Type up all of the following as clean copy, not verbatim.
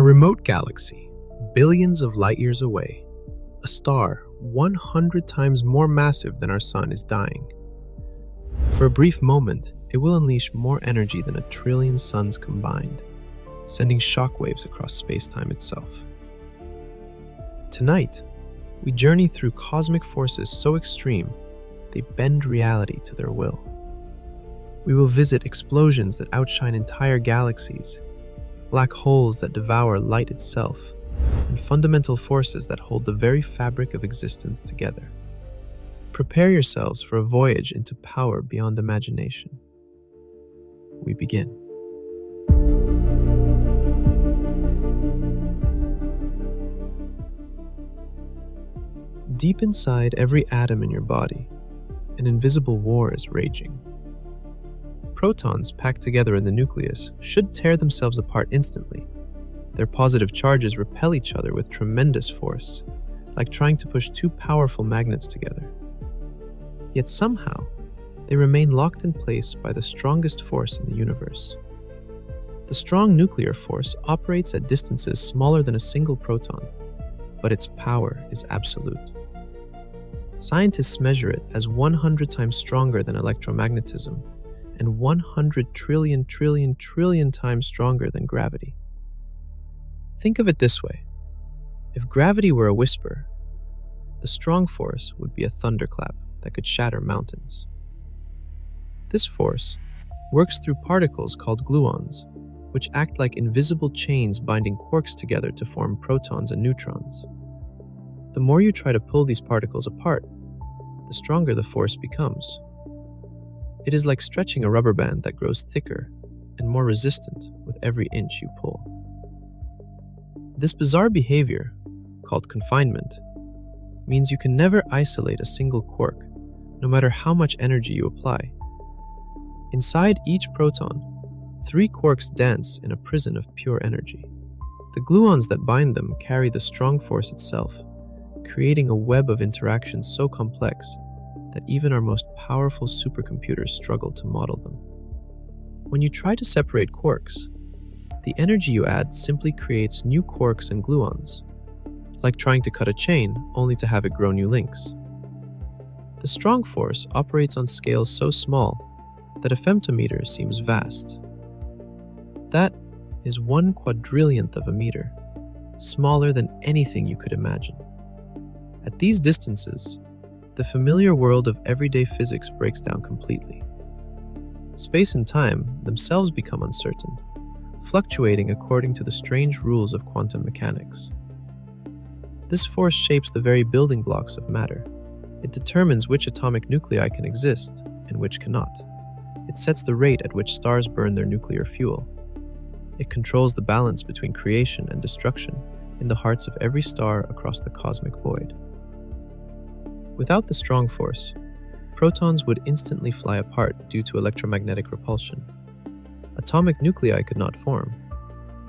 a remote galaxy, billions of light years away, a star 100 times more massive than our Sun is dying. For a brief moment, it will unleash more energy than 1 trillion suns combined, sending shockwaves across spacetime itself. Tonight, we journey through cosmic forces so extreme, they bend reality to their will. We will visit explosions that outshine entire galaxies, black holes that devour light itself, and fundamental forces that hold the very fabric of existence together. Prepare yourselves for a voyage into power beyond imagination. We begin. Deep inside every atom in your body, an invisible war is raging. Protons packed together in the nucleus should tear themselves apart instantly. Their positive charges repel each other with tremendous force, like trying to push two powerful magnets together. Yet somehow, they remain locked in place by the strongest force in the universe. The strong nuclear force operates at distances smaller than a single proton, but its power is absolute. Scientists measure it as 100 times stronger than electromagnetism and 100 trillion times stronger than gravity. Think of it this way. If gravity were a whisper, the strong force would be a thunderclap that could shatter mountains. This force works through particles called gluons, which act like invisible chains binding quarks together to form protons and neutrons. The more you try to pull these particles apart, the stronger the force becomes. It is like stretching a rubber band that grows thicker and more resistant with every inch you pull. This bizarre behavior, called confinement, means you can never isolate a single quark, no matter how much energy you apply. Inside each proton, 3 quarks dance in a prison of pure energy. The gluons that bind them carry the strong force itself, creating a web of interactions so complex that even our most powerful supercomputers struggle to model them. When you try to separate quarks, the energy you add simply creates new quarks and gluons, like trying to cut a chain only to have it grow new links. The strong force operates on scales so small that a femtometer seems vast. That is 1 quadrillionth of a meter, smaller than anything you could imagine. At these distances, the familiar world of everyday physics breaks down completely. Space and time themselves become uncertain, fluctuating according to the strange rules of quantum mechanics. This force shapes the very building blocks of matter. It determines which atomic nuclei can exist and which cannot. It sets the rate at which stars burn their nuclear fuel. It controls the balance between creation and destruction in the hearts of every star across the cosmic void. Without the strong force, protons would instantly fly apart due to electromagnetic repulsion. Atomic nuclei could not form.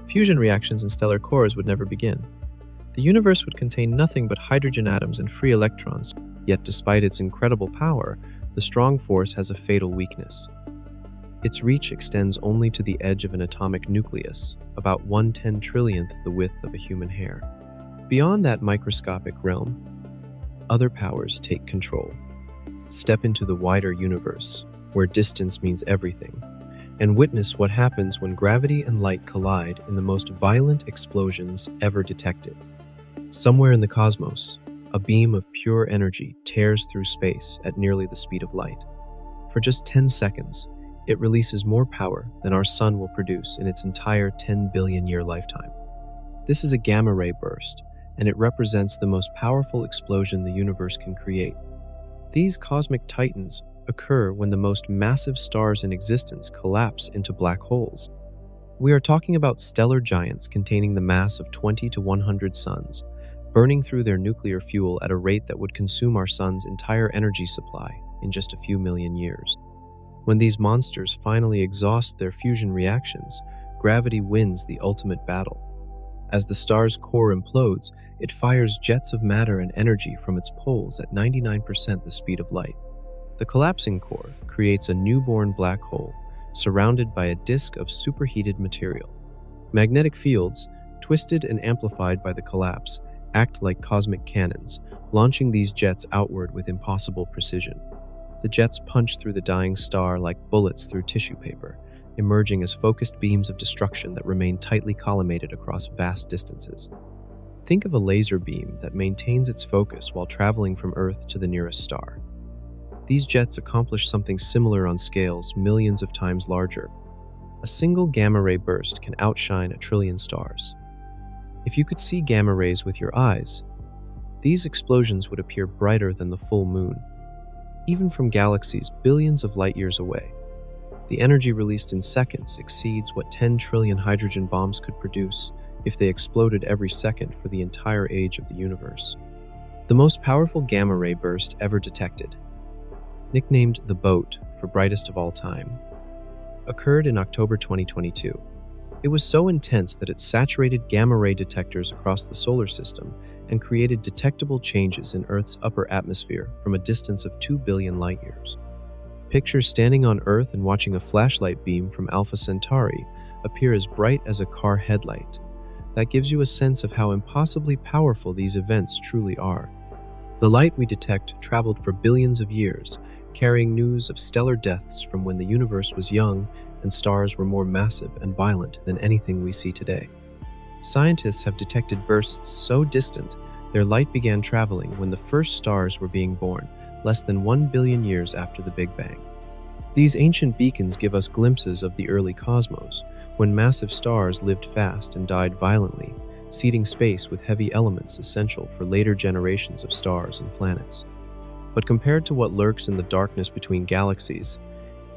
Fusion reactions in stellar cores would never begin. The universe would contain nothing but hydrogen atoms and free electrons, yet despite its incredible power, the strong force has a fatal weakness. Its reach extends only to the edge of an atomic nucleus, about 1/10 trillionth the width of a human hair. Beyond that microscopic realm, other powers take control. Step into the wider universe, where distance means everything, and witness what happens when gravity and light collide in the most violent explosions ever detected. Somewhere in the cosmos, a beam of pure energy tears through space at nearly the speed of light. For just 10 seconds, it releases more power than our Sun will produce in its entire 10 billion year lifetime. This is a gamma ray burst, and it represents the most powerful explosion the universe can create. These cosmic titans occur when the most massive stars in existence collapse into black holes. We are talking about stellar giants containing the mass of 20 to 100 suns, burning through their nuclear fuel at a rate that would consume our Sun's entire energy supply in just a few million years. When these monsters finally exhaust their fusion reactions, gravity wins the ultimate battle. As the star's core implodes, it fires jets of matter and energy from its poles at 99% the speed of light. The collapsing core creates a newborn black hole surrounded by a disk of superheated material. Magnetic fields, twisted and amplified by the collapse, act like cosmic cannons, launching these jets outward with impossible precision. The jets punch through the dying star like bullets through tissue paper, emerging as focused beams of destruction that remain tightly collimated across vast distances. Think of a laser beam that maintains its focus while traveling from Earth to the nearest star. These jets accomplish something similar on scales millions of times larger. A single gamma-ray burst can outshine 1,000,000,000,000 stars. If you could see gamma rays with your eyes, these explosions would appear brighter than the full moon, even from galaxies billions of light years away. The energy released in seconds exceeds what 10 trillion hydrogen bombs could produce if they exploded every second for the entire age of the universe. The most powerful gamma-ray burst ever detected, nicknamed the Boat for brightest of all time, occurred in October 2022. It was so intense that it saturated gamma-ray detectors across the solar system and created detectable changes in Earth's upper atmosphere from a distance of 2 billion light-years. Picture standing on Earth and watching a flashlight beam from Alpha Centauri appear as bright as a car headlight. That gives you a sense of how impossibly powerful these events truly are. The light we detect traveled for billions of years, carrying news of stellar deaths from when the universe was young and stars were more massive and violent than anything we see today. Scientists have detected bursts so distant, their light began traveling when the first stars were being born, less than 1 billion years after the Big Bang. These ancient beacons give us glimpses of the early cosmos, when massive stars lived fast and died violently, seeding space with heavy elements essential for later generations of stars and planets. But compared to what lurks in the darkness between galaxies,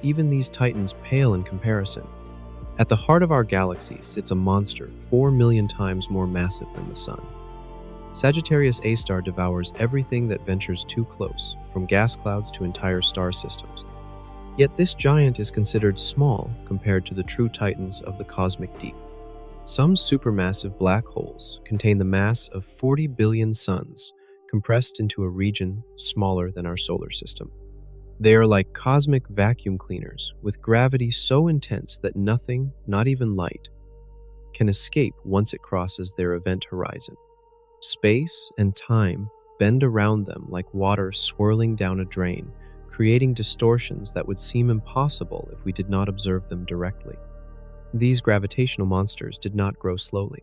even these titans pale in comparison. At the heart of our galaxy sits a monster 4 million times more massive than the Sun. Sagittarius A star devours everything that ventures too close, from gas clouds to entire star systems. Yet this giant is considered small compared to the true titans of the cosmic deep. Some supermassive black holes contain the mass of 40 billion suns, compressed into a region smaller than our solar system. They are like cosmic vacuum cleaners, with gravity so intense that nothing, not even light, can escape once it crosses their event horizon. Space and time bend around them like water swirling down a drain, creating distortions that would seem impossible if we did not observe them directly. These gravitational monsters did not grow slowly.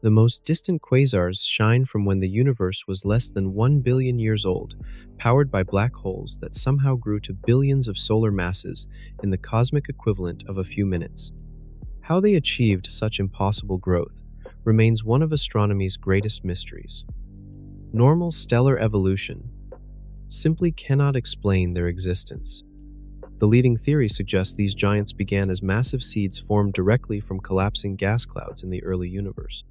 The most distant quasars shine from when the universe was less than 1 billion years old, powered by black holes that somehow grew to billions of solar masses in the cosmic equivalent of a few minutes. How they achieved such impossible growth remains one of astronomy's greatest mysteries. Normal stellar evolution simply cannot explain their existence. The leading theory suggests these giants began as massive seeds formed directly from collapsing gas clouds in the early universe.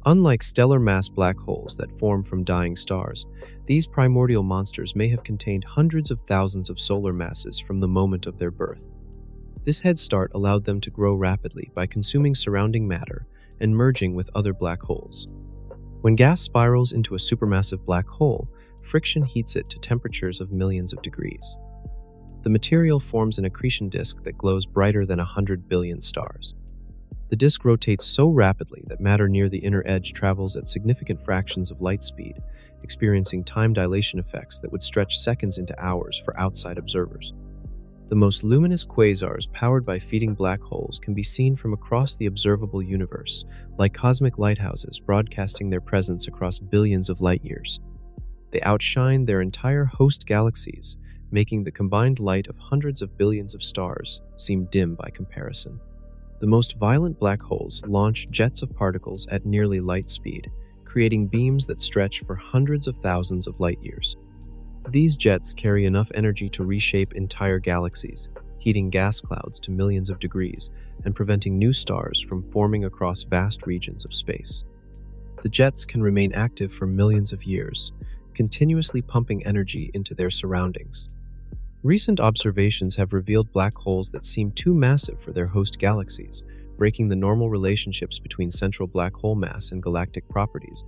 Unlike stellar mass black holes that form from dying stars, these primordial monsters may have contained hundreds of thousands of solar masses from the moment of their birth. This head start allowed them to grow rapidly by consuming surrounding matter and merging with other black holes. When gas spirals into a supermassive black hole, friction heats it to temperatures of millions of degrees. The material forms an accretion disk that glows brighter than 100 billion stars. The disk rotates so rapidly that matter near the inner edge travels at significant fractions of light speed, experiencing time dilation effects that would stretch seconds into hours for outside observers. The most luminous quasars powered by feeding black holes can be seen from across the observable universe, like cosmic lighthouses broadcasting their presence across billions of light years. They outshine their entire host galaxies, making the combined light of hundreds of billions of stars seem dim by comparison. The most violent black holes launch jets of particles at nearly light speed, creating beams that stretch for hundreds of thousands of light years. These jets carry enough energy to reshape entire galaxies, heating gas clouds to millions of degrees and preventing new stars from forming across vast regions of space. The jets can remain active for millions of years, continuously pumping energy into their surroundings. Recent observations have revealed black holes that seem too massive for their host galaxies, breaking the normal relationships between central black hole mass and galactic properties.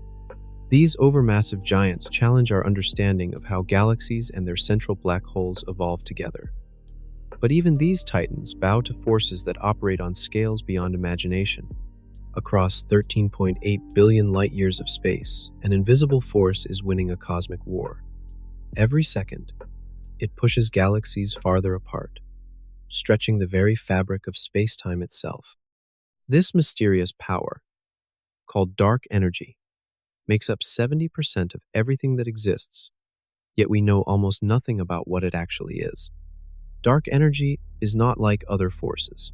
These overmassive giants challenge our understanding of how galaxies and their central black holes evolve together. But even these titans bow to forces that operate on scales beyond imagination. Across 13.8 billion light-years of space, an invisible force is winning a cosmic war. Every second, it pushes galaxies farther apart, stretching the very fabric of space-time itself. This mysterious power, called dark energy, makes up 70% of everything that exists, yet we know almost nothing about what it actually is. Dark energy is not like other forces.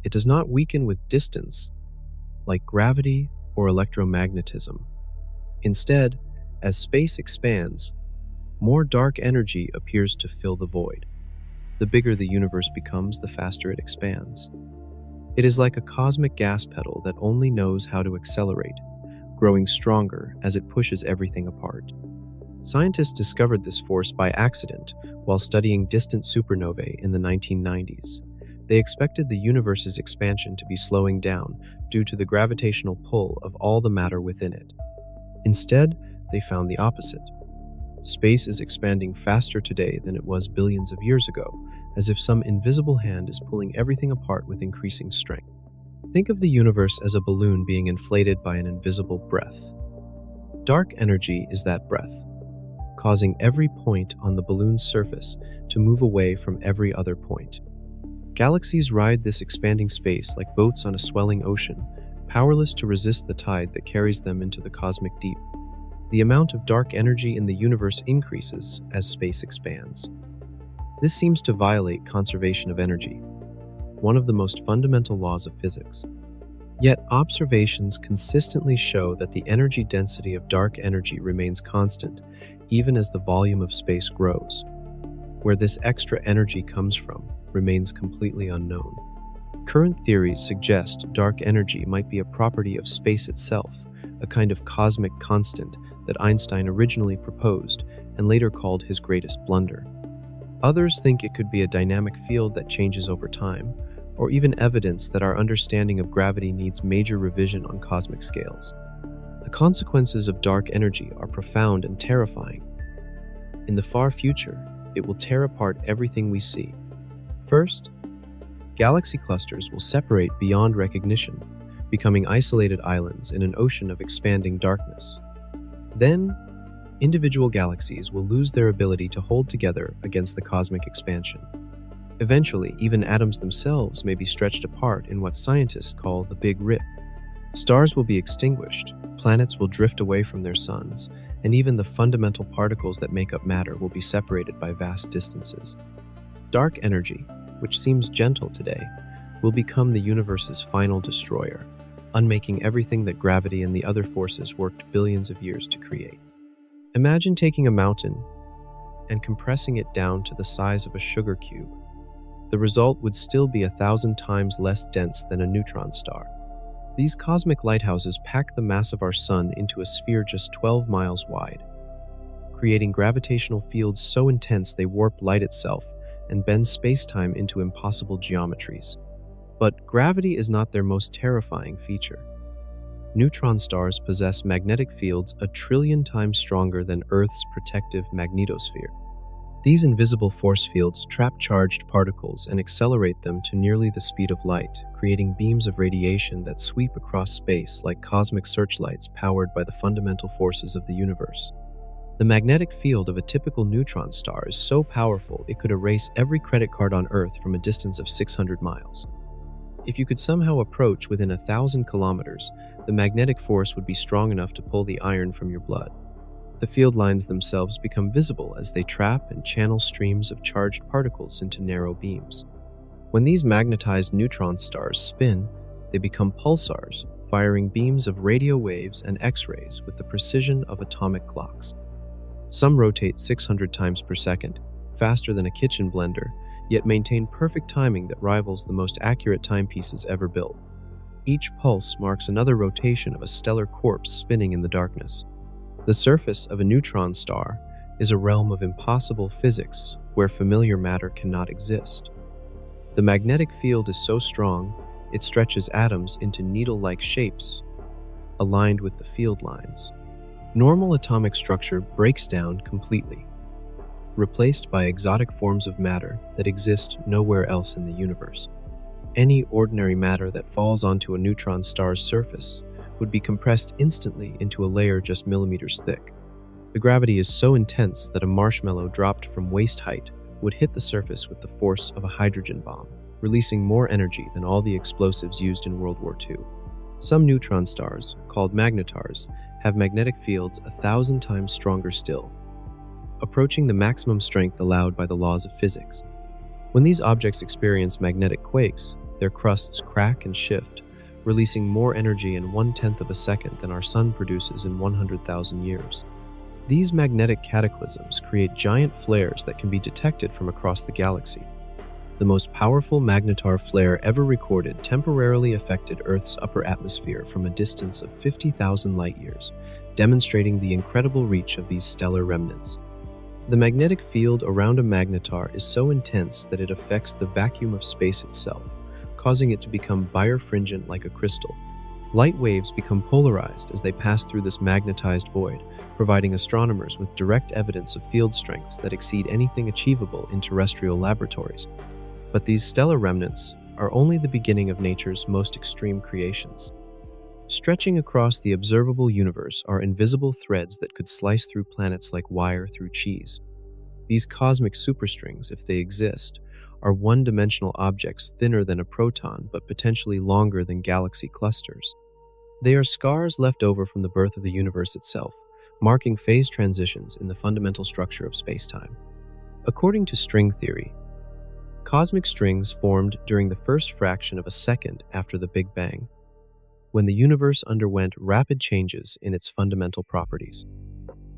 It does not weaken with distance, like gravity or electromagnetism. Instead, as space expands, more dark energy appears to fill the void. The bigger the universe becomes, the faster it expands. It is like a cosmic gas pedal that only knows how to accelerate, growing stronger as it pushes everything apart. Scientists discovered this force by accident while studying distant supernovae in the 1990s. They expected the universe's expansion to be slowing down due to the gravitational pull of all the matter within it. Instead, they found the opposite. Space is expanding faster today than it was billions of years ago, as if some invisible hand is pulling everything apart with increasing strength. Think of the universe as a balloon being inflated by an invisible breath. Dark energy is that breath, causing every point on the balloon's surface to move away from every other point. Galaxies ride this expanding space like boats on a swelling ocean, powerless to resist the tide that carries them into the cosmic deep. The amount of dark energy in the universe increases as space expands. This seems to violate conservation of energy, one of the most fundamental laws of physics. Yet observations consistently show that the energy density of dark energy remains constant, even as the volume of space grows. Where this extra energy comes from remains completely unknown. Current theories suggest dark energy might be a property of space itself, a kind of cosmic constant that Einstein originally proposed and later called his greatest blunder. Others think it could be a dynamic field that changes over time, or even evidence that our understanding of gravity needs major revision on cosmic scales. The consequences of dark energy are profound and terrifying. In the far future, it will tear apart everything we see. First, galaxy clusters will separate beyond recognition, becoming isolated islands in an ocean of expanding darkness. Then, individual galaxies will lose their ability to hold together against the cosmic expansion. Eventually, even atoms themselves may be stretched apart in what scientists call the Big Rip. Stars will be extinguished, planets will drift away from their suns, and even the fundamental particles that make up matter will be separated by vast distances. Dark energy, which seems gentle today, will become the universe's final destroyer, unmaking everything that gravity and the other forces worked billions of years to create. Imagine taking a mountain and compressing it down to the size of a sugar cube. The result would still be 1,000 times less dense than a neutron star. These cosmic lighthouses pack the mass of our sun into a sphere just 12 miles wide, creating gravitational fields so intense they warp light itself and bend space-time into impossible geometries. But gravity is not their most terrifying feature. Neutron stars possess magnetic fields 1 trillion times stronger than Earth's protective magnetosphere. These invisible force fields trap charged particles and accelerate them to nearly the speed of light, creating beams of radiation that sweep across space like cosmic searchlights powered by the fundamental forces of the universe. The magnetic field of a typical neutron star is so powerful it could erase every credit card on Earth from a distance of 600 miles. If you could somehow approach within 1,000 kilometers, the magnetic force would be strong enough to pull the iron from your blood. The field lines themselves become visible as they trap and channel streams of charged particles into narrow beams. When these magnetized neutron stars spin, they become pulsars, firing beams of radio waves and X-rays with the precision of atomic clocks. Some rotate 600 times per second, faster than a kitchen blender, yet maintain perfect timing that rivals the most accurate timepieces ever built. Each pulse marks another rotation of a stellar corpse spinning in the darkness. The surface of a neutron star is a realm of impossible physics where familiar matter cannot exist. The magnetic field is so strong, it stretches atoms into needle-like shapes, aligned with the field lines. Normal atomic structure breaks down completely, replaced by exotic forms of matter that exist nowhere else in the universe. Any ordinary matter that falls onto a neutron star's surface would be compressed instantly into a layer just millimeters thick. The gravity is so intense that a marshmallow dropped from waist height would hit the surface with the force of a hydrogen bomb, releasing more energy than all the explosives used in World War II. Some neutron stars, called magnetars, have magnetic fields 1,000 times stronger still, approaching the maximum strength allowed by the laws of physics. When these objects experience magnetic quakes, their crusts crack and shift, releasing more energy in 1/10 of a second than our Sun produces in 100,000 years. These magnetic cataclysms create giant flares that can be detected from across the galaxy. The most powerful magnetar flare ever recorded temporarily affected Earth's upper atmosphere from a distance of 50,000 light-years, demonstrating the incredible reach of these stellar remnants. The magnetic field around a magnetar is so intense that it affects the vacuum of space itself, causing it to become birefringent like a crystal. Light waves become polarized as they pass through this magnetized void, providing astronomers with direct evidence of field strengths that exceed anything achievable in terrestrial laboratories. But these stellar remnants are only the beginning of nature's most extreme creations. Stretching across the observable universe are invisible threads that could slice through planets like wire through cheese. These cosmic superstrings, if they exist, are one-dimensional objects thinner than a proton but potentially longer than galaxy clusters. They are scars left over from the birth of the universe itself, marking phase transitions in the fundamental structure of spacetime. According to string theory, cosmic strings formed during the first fraction of a second after the Big Bang, when the universe underwent rapid changes in its fundamental properties.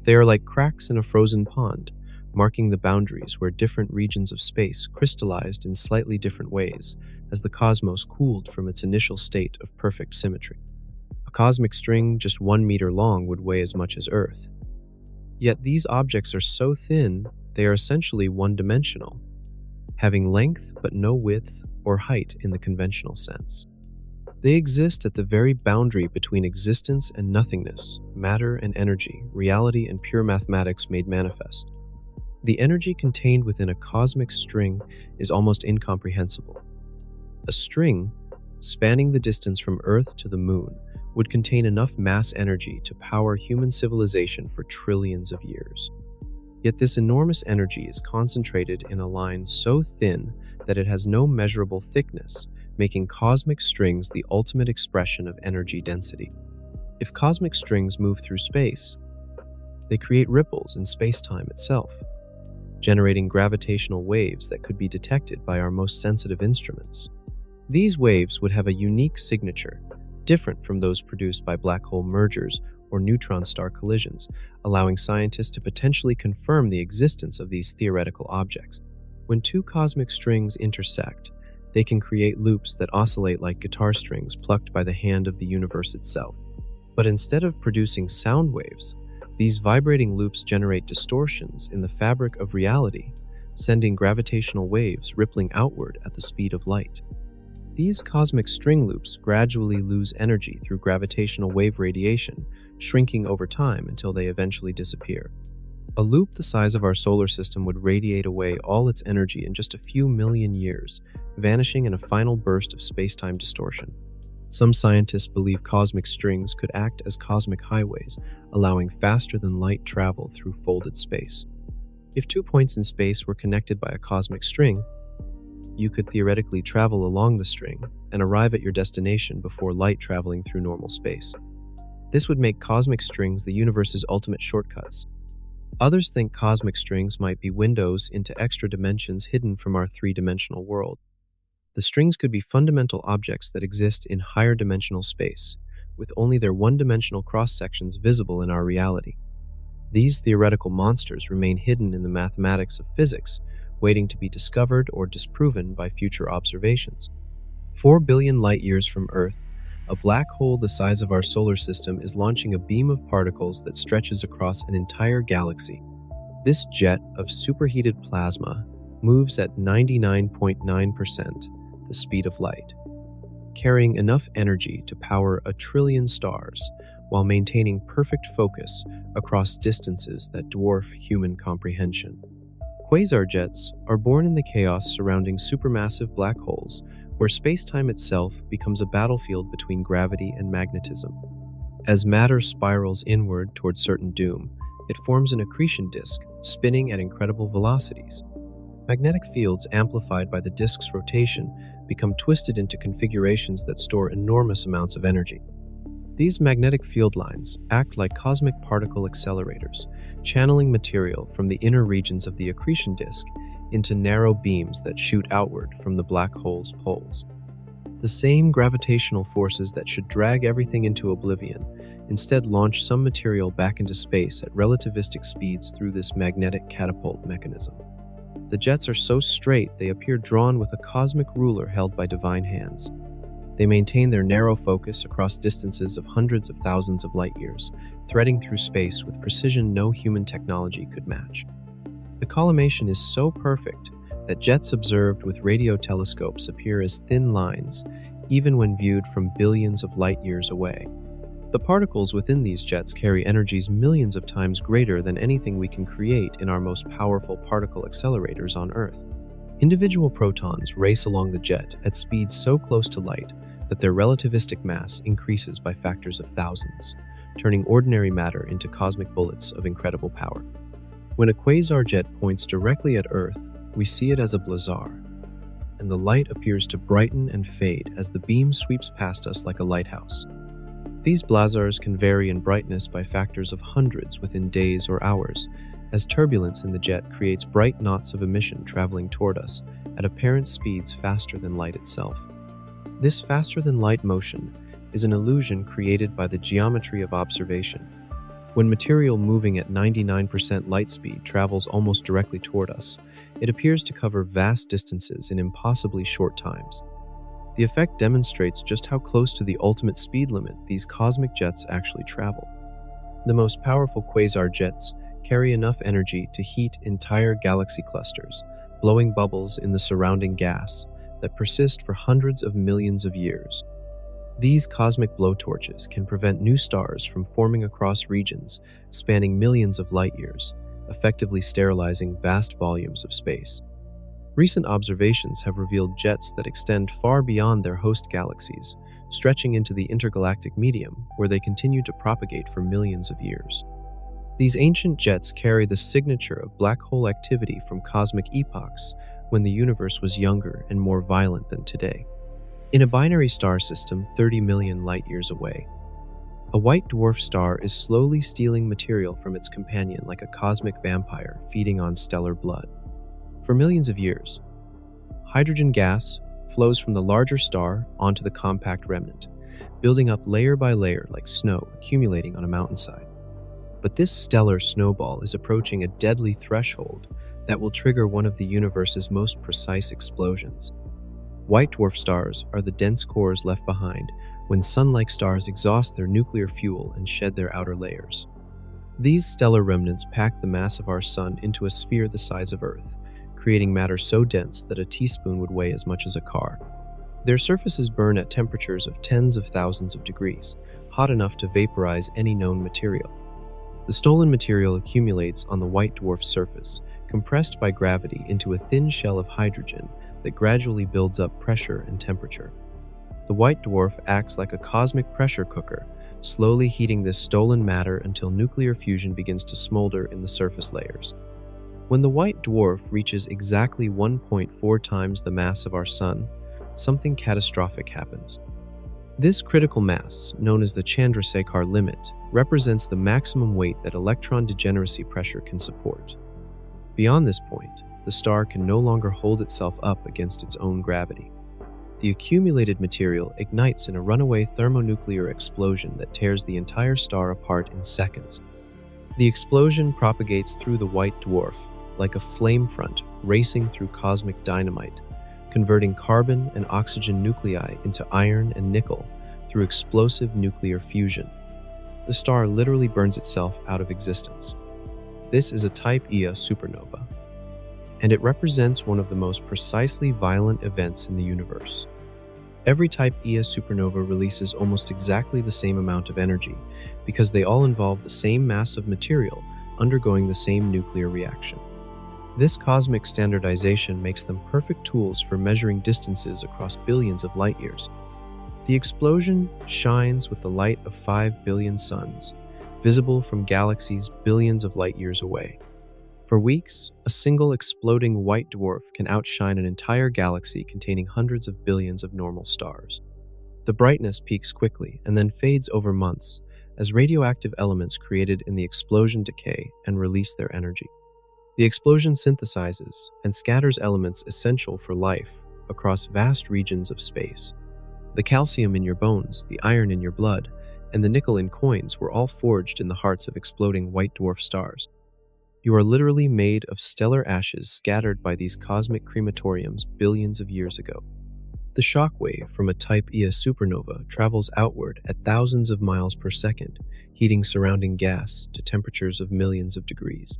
They are like cracks in a frozen pond, marking the boundaries where different regions of space crystallized in slightly different ways as the cosmos cooled from its initial state of perfect symmetry. A cosmic string just 1 meter long would weigh as much as Earth. Yet these objects are so thin, they are essentially one-dimensional, having length but no width or height in the conventional sense. They exist at the very boundary between existence and nothingness, matter and energy, reality and pure mathematics made manifest. The energy contained within a cosmic string is almost incomprehensible. A string, spanning the distance from Earth to the Moon, would contain enough mass energy to power human civilization for trillions of years. Yet this enormous energy is concentrated in a line so thin that it has no measurable thickness, making cosmic strings the ultimate expression of energy density. If cosmic strings move through space, they create ripples in space-time itself, generating gravitational waves that could be detected by our most sensitive instruments. These waves would have a unique signature, different from those produced by black hole mergers or neutron star collisions, allowing scientists to potentially confirm the existence of these theoretical objects. When two cosmic strings intersect, they can create loops that oscillate like guitar strings plucked by the hand of the universe itself. But instead of producing sound waves, these vibrating loops generate distortions in the fabric of reality, sending gravitational waves rippling outward at the speed of light. These cosmic string loops gradually lose energy through gravitational wave radiation, shrinking over time until they eventually disappear. A loop the size of our solar system would radiate away all its energy in just a few million years, vanishing in a final burst of space-time distortion. Some scientists believe cosmic strings could act as cosmic highways, allowing faster-than-light travel through folded space. If 2 points in space were connected by a cosmic string, you could theoretically travel along the string and arrive at your destination before light traveling through normal space. This would make cosmic strings the universe's ultimate shortcuts. Others think cosmic strings might be windows into extra dimensions hidden from our three-dimensional world. The strings could be fundamental objects that exist in higher dimensional space, with only their one-dimensional cross-sections visible in our reality. These theoretical monsters remain hidden in the mathematics of physics, waiting to be discovered or disproven by future observations. 4 billion light-years from Earth, a black hole the size of our solar system is launching a beam of particles that stretches across an entire galaxy. This jet of superheated plasma moves at 99.9% the speed of light, carrying enough energy to power 1 trillion stars while maintaining perfect focus across distances that dwarf human comprehension. Quasar jets are born in the chaos surrounding supermassive black holes, where spacetime itself becomes a battlefield between gravity and magnetism. As matter spirals inward toward certain doom, it forms an accretion disk, spinning at incredible velocities. Magnetic fields amplified by the disk's rotation become twisted into configurations that store enormous amounts of energy. These magnetic field lines act like cosmic particle accelerators, channeling material from the inner regions of the accretion disk into narrow beams that shoot outward from the black hole's poles. The same gravitational forces that should drag everything into oblivion instead launch some material back into space at relativistic speeds through this magnetic catapult mechanism. The jets are so straight they appear drawn with a cosmic ruler held by divine hands. They maintain their narrow focus across distances of hundreds of thousands of light years, threading through space with precision no human technology could match. The collimation is so perfect that jets observed with radio telescopes appear as thin lines, even when viewed from billions of light years away. The particles within these jets carry energies millions of times greater than anything we can create in our most powerful particle accelerators on Earth. Individual protons race along the jet at speeds so close to light that their relativistic mass increases by factors of thousands, turning ordinary matter into cosmic bullets of incredible power. When a quasar jet points directly at Earth, we see it as a blazar, and the light appears to brighten and fade as the beam sweeps past us like a lighthouse. These blazars can vary in brightness by factors of hundreds within days or hours, as turbulence in the jet creates bright knots of emission traveling toward us at apparent speeds faster than light itself. This faster-than-light motion is an illusion created by the geometry of observation. When material moving at 99% light speed travels almost directly toward us, it appears to cover vast distances in impossibly short times. The effect demonstrates just how close to the ultimate speed limit these cosmic jets actually travel. The most powerful quasar jets carry enough energy to heat entire galaxy clusters, blowing bubbles in the surrounding gas that persist for hundreds of millions of years. These cosmic blowtorches can prevent new stars from forming across regions spanning millions of light years, effectively sterilizing vast volumes of space. Recent observations have revealed jets that extend far beyond their host galaxies, stretching into the intergalactic medium, where they continue to propagate for millions of years. These ancient jets carry the signature of black hole activity from cosmic epochs when the universe was younger and more violent than today. In a binary star system 30 million light-years away, a white dwarf star is slowly stealing material from its companion like a cosmic vampire feeding on stellar blood. For millions of years, hydrogen gas flows from the larger star onto the compact remnant, building up layer by layer like snow accumulating on a mountainside. But this stellar snowball is approaching a deadly threshold that will trigger one of the universe's most precise explosions. White dwarf stars are the dense cores left behind when sun-like stars exhaust their nuclear fuel and shed their outer layers. These stellar remnants pack the mass of our sun into a sphere the size of Earth, creating matter so dense that a teaspoon would weigh as much as a car. Their surfaces burn at temperatures of tens of thousands of degrees, hot enough to vaporize any known material. The stolen material accumulates on the white dwarf's surface, compressed by gravity into a thin shell of hydrogen that gradually builds up pressure and temperature. The white dwarf acts like a cosmic pressure cooker, slowly heating this stolen matter until nuclear fusion begins to smolder in the surface layers. When the white dwarf reaches exactly 1.4 times the mass of our Sun, something catastrophic happens. This critical mass, known as the Chandrasekhar limit, represents the maximum weight that electron degeneracy pressure can support. Beyond this point, the star can no longer hold itself up against its own gravity. The accumulated material ignites in a runaway thermonuclear explosion that tears the entire star apart in seconds. The explosion propagates through the white dwarf like a flame front racing through cosmic dynamite, converting carbon and oxygen nuclei into iron and nickel through explosive nuclear fusion. The star literally burns itself out of existence. This is a Type Ia supernova, and it represents one of the most precisely violent events in the universe. Every Type Ia supernova releases almost exactly the same amount of energy because they all involve the same mass of material undergoing the same nuclear reaction. This cosmic standardization makes them perfect tools for measuring distances across billions of light years. The explosion shines with the light of 5 billion suns, visible from galaxies billions of light years away. For weeks, a single exploding white dwarf can outshine an entire galaxy containing hundreds of billions of normal stars. The brightness peaks quickly and then fades over months as radioactive elements created in the explosion decay and release their energy. The explosion synthesizes and scatters elements essential for life across vast regions of space. The calcium in your bones, the iron in your blood, and the nickel in coins were all forged in the hearts of exploding white dwarf stars. You are literally made of stellar ashes scattered by these cosmic crematoriums billions of years ago. The shockwave from a type Ia supernova travels outward at thousands of miles per second, heating surrounding gas to temperatures of millions of degrees.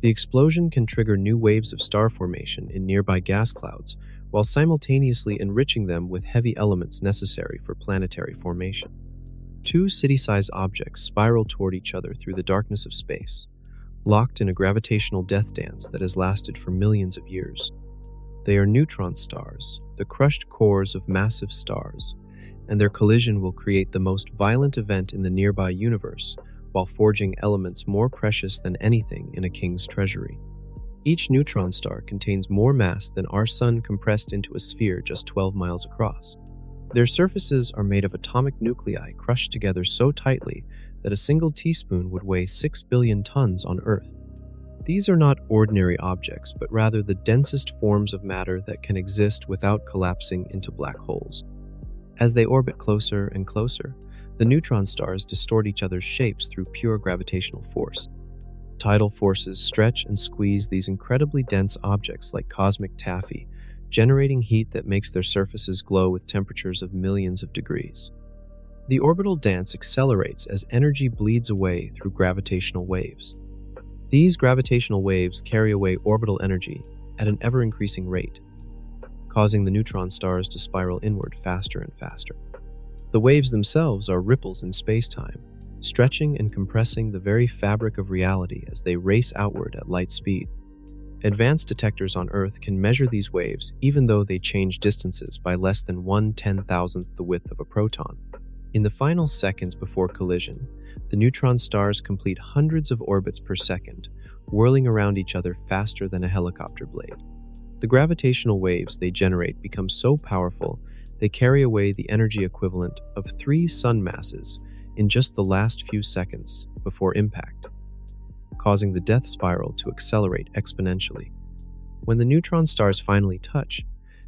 The explosion can trigger new waves of star formation in nearby gas clouds, while simultaneously enriching them with heavy elements necessary for planetary formation. Two city-sized objects spiral toward each other through the darkness of space, locked in a gravitational death dance that has lasted for millions of years. They are neutron stars, the crushed cores of massive stars, and their collision will create the most violent event in the nearby universe, while forging elements more precious than anything in a king's treasury. Each neutron star contains more mass than our sun compressed into a sphere just 12 miles across. Their surfaces are made of atomic nuclei crushed together so tightly that a single teaspoon would weigh 6 billion tons on Earth. These are not ordinary objects, but rather the densest forms of matter that can exist without collapsing into black holes. As they orbit closer and closer, the neutron stars distort each other's shapes through pure gravitational force. Tidal forces stretch and squeeze these incredibly dense objects like cosmic taffy, generating heat that makes their surfaces glow with temperatures of millions of degrees. The orbital dance accelerates as energy bleeds away through gravitational waves. These gravitational waves carry away orbital energy at an ever-increasing rate, causing the neutron stars to spiral inward faster and faster. The waves themselves are ripples in spacetime, stretching and compressing the very fabric of reality as they race outward at light speed. Advanced detectors on Earth can measure these waves even though they change distances by less than 1/10,000th the width of a proton. In the final seconds before collision, the neutron stars complete hundreds of orbits per second, whirling around each other faster than a helicopter blade. The gravitational waves they generate become so powerful they carry away the energy equivalent of 3 sun masses in just the last few seconds before impact, causing the death spiral to accelerate exponentially. When the neutron stars finally touch,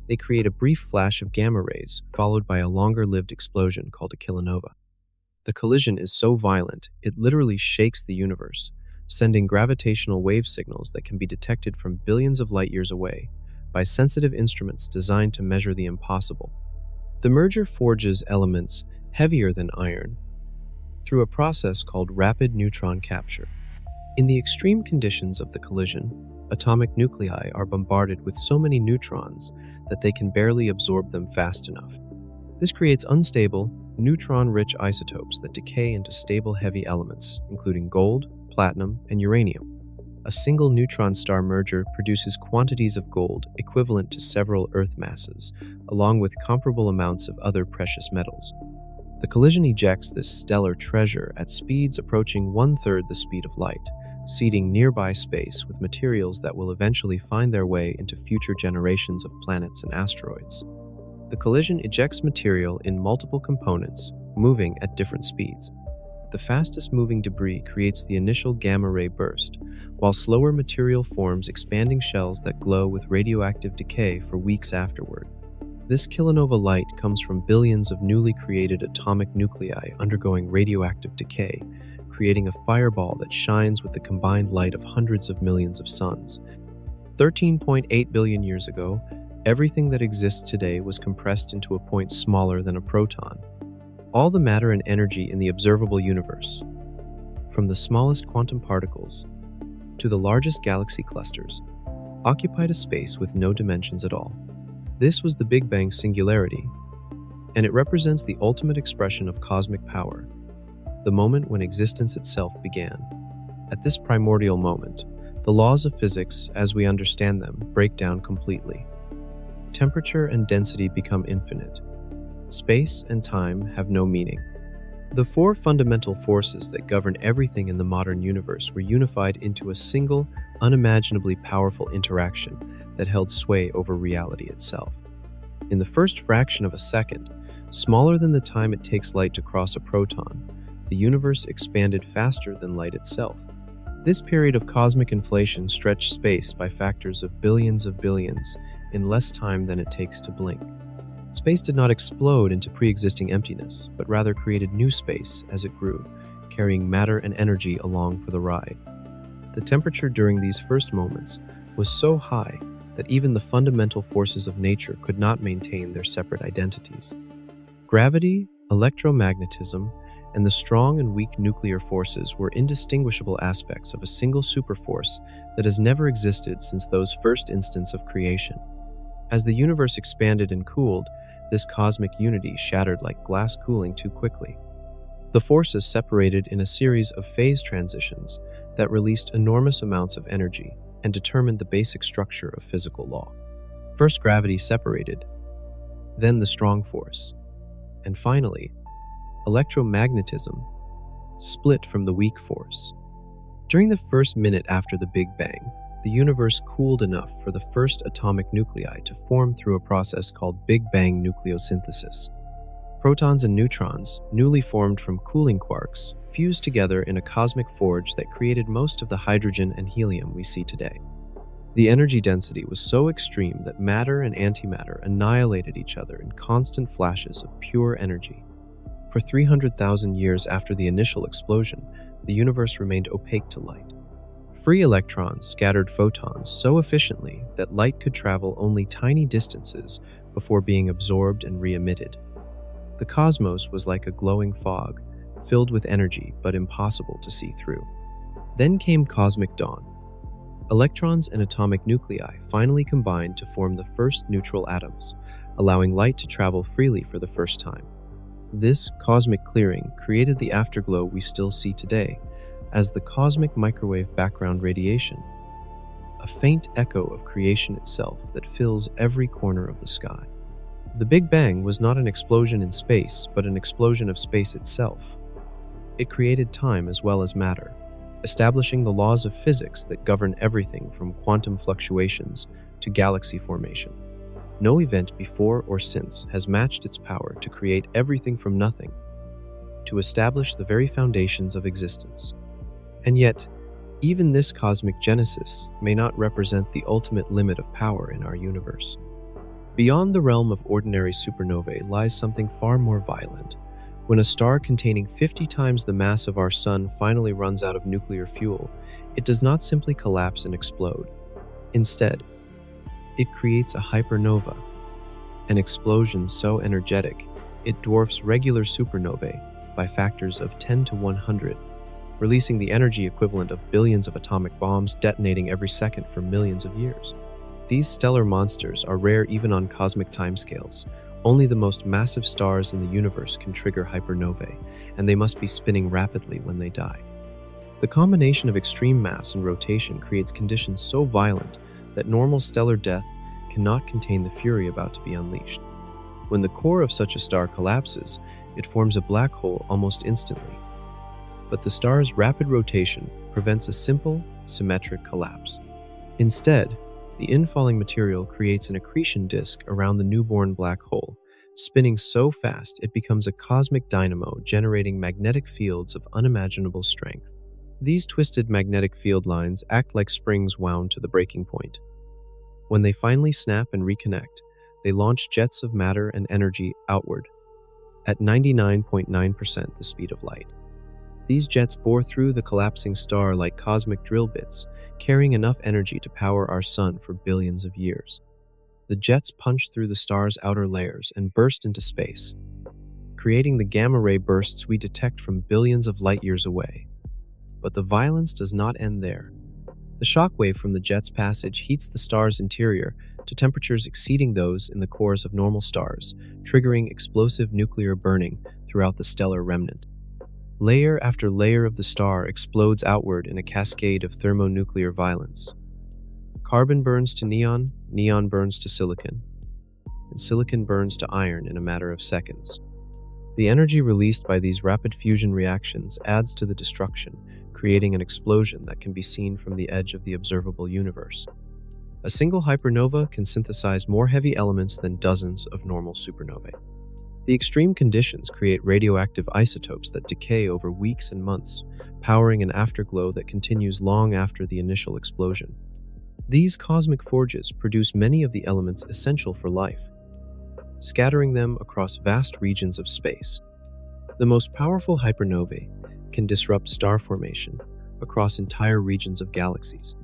they create a brief flash of gamma rays, followed by a longer-lived explosion called a kilonova. The collision is so violent, it literally shakes the universe, sending gravitational wave signals that can be detected from billions of light years away by sensitive instruments designed to measure the impossible. The merger forges elements heavier than iron through a process called rapid neutron capture. In the extreme conditions of the collision, atomic nuclei are bombarded with so many neutrons that they can barely absorb them fast enough. This creates unstable, neutron-rich isotopes that decay into stable heavy elements, including gold, platinum, and uranium. A single neutron star merger produces quantities of gold equivalent to several Earth masses, along with comparable amounts of other precious metals. The collision ejects this stellar treasure at speeds approaching 1/3 the speed of light, seeding nearby space with materials that will eventually find their way into future generations of planets and asteroids. The collision ejects material in multiple components, moving at different speeds. The fastest moving debris creates the initial gamma ray burst, while slower material forms expanding shells that glow with radioactive decay for weeks afterward. This kilonova light comes from billions of newly created atomic nuclei undergoing radioactive decay, creating a fireball that shines with the combined light of hundreds of millions of suns. 13.8 billion years ago, everything that exists today was compressed into a point smaller than a proton. All the matter and energy in the observable universe, from the smallest quantum particles to the largest galaxy clusters, occupied a space with no dimensions at all. This was the Big Bang's singularity, and it represents the ultimate expression of cosmic power, the moment when existence itself began. At this primordial moment, The laws of physics, as we understand them, break down completely. Temperature and density become infinite. Space and time have no meaning. The four fundamental forces that govern everything in the modern universe were unified into a single, unimaginably powerful interaction that held sway over reality itself. In the first fraction of a second, smaller than the time it takes light to cross a proton, the universe expanded faster than light itself. This period of cosmic inflation stretched space by factors of billions in less time than it takes to blink. Space did not explode into pre-existing emptiness, but rather created new space as it grew, carrying matter and energy along for the ride. The temperature during these first moments was so high that even the fundamental forces of nature could not maintain their separate identities. Gravity, electromagnetism, and the strong and weak nuclear forces were indistinguishable aspects of a single superforce that has never existed since those first instants of creation. As the universe expanded and cooled, this cosmic unity shattered like glass cooling too quickly. The forces separated in a series of phase transitions that released enormous amounts of energy and determined the basic structure of physical law. First, gravity separated, then the strong force, and finally, electromagnetism split from the weak force. During the first minute after the Big Bang, the universe cooled enough for the first atomic nuclei to form through a process called Big Bang nucleosynthesis. Protons and neutrons, newly formed from cooling quarks, fused together in a cosmic forge that created most of the hydrogen and helium we see today. The energy density was so extreme that matter and antimatter annihilated each other in constant flashes of pure energy. For 300,000 years after the initial explosion, the universe remained opaque to light. Free electrons scattered photons so efficiently that light could travel only tiny distances before being absorbed and re-emitted. The cosmos was like a glowing fog, filled with energy but impossible to see through. Then came cosmic dawn. Electrons and atomic nuclei finally combined to form the first neutral atoms, allowing light to travel freely for the first time. This cosmic clearing created the afterglow we still see today as the cosmic microwave background radiation, a faint echo of creation itself that fills every corner of the sky. The Big Bang was not an explosion in space, but an explosion of space itself. It created time as well as matter, establishing the laws of physics that govern everything from quantum fluctuations to galaxy formation. No event before or since has matched its power to create everything from nothing, to establish the very foundations of existence. And yet, even this cosmic genesis may not represent the ultimate limit of power in our universe. Beyond the realm of ordinary supernovae lies something far more violent. When a star containing 50 times the mass of our Sun finally runs out of nuclear fuel, it does not simply collapse and explode. Instead, it creates a hypernova, an explosion so energetic it dwarfs regular supernovae by factors of 10 to 100, releasing the energy equivalent of billions of atomic bombs detonating every second for millions of years. These stellar monsters are rare even on cosmic timescales. Only the most massive stars in the universe can trigger hypernovae, and they must be spinning rapidly when they die. The combination of extreme mass and rotation creates conditions so violent that normal stellar death cannot contain the fury about to be unleashed. When the core of such a star collapses, it forms a black hole almost instantly. But the star's rapid rotation prevents a simple, symmetric collapse. Instead, the infalling material creates an accretion disk around the newborn black hole, spinning so fast it becomes a cosmic dynamo generating magnetic fields of unimaginable strength. These twisted magnetic field lines act like springs wound to the breaking point. When they finally snap and reconnect, they launch jets of matter and energy outward, at 99.9% the speed of light. These jets bore through the collapsing star like cosmic drill bits, carrying enough energy to power our Sun for billions of years. The jets punch through the star's outer layers and burst into space, creating the gamma-ray bursts we detect from billions of light-years away. But the violence does not end there. The shockwave from the jet's passage heats the star's interior to temperatures exceeding those in the cores of normal stars, triggering explosive nuclear burning throughout the stellar remnant. Layer after layer of the star explodes outward in a cascade of thermonuclear violence. Carbon burns to neon, neon burns to silicon, and silicon burns to iron in a matter of seconds. The energy released by these rapid fusion reactions adds to the destruction, creating an explosion that can be seen from the edge of the observable universe. A single hypernova can synthesize more heavy elements than dozens of normal supernovae. The extreme conditions create radioactive isotopes that decay over weeks and months, powering an afterglow that continues long after the initial explosion. These cosmic forges produce many of the elements essential for life, scattering them across vast regions of space. The most powerful hypernovae can disrupt star formation across entire regions of galaxies.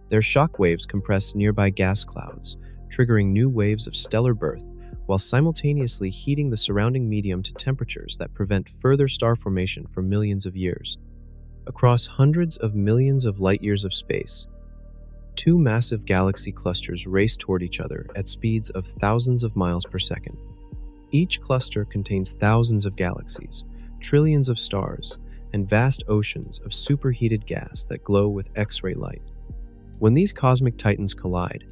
Their shockwaves compress nearby gas clouds, triggering new waves of stellar birth while simultaneously heating the surrounding medium to temperatures that prevent further star formation for millions of years. Across hundreds of millions of light-years of space, two massive galaxy clusters race toward each other at speeds of thousands of miles per second. Each cluster contains thousands of galaxies, trillions of stars, and vast oceans of superheated gas that glow with X-ray light. When these cosmic titans collide,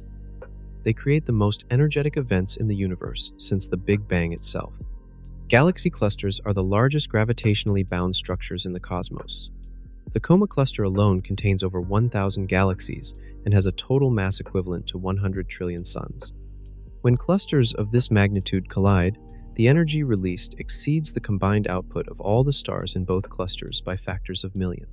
they create the most energetic events in the universe since the Big Bang itself. Galaxy clusters are the largest gravitationally bound structures in the cosmos. The Coma cluster alone contains over 1,000 galaxies and has a total mass equivalent to 100 trillion suns. When clusters of this magnitude collide, the energy released exceeds the combined output of all the stars in both clusters by factors of million.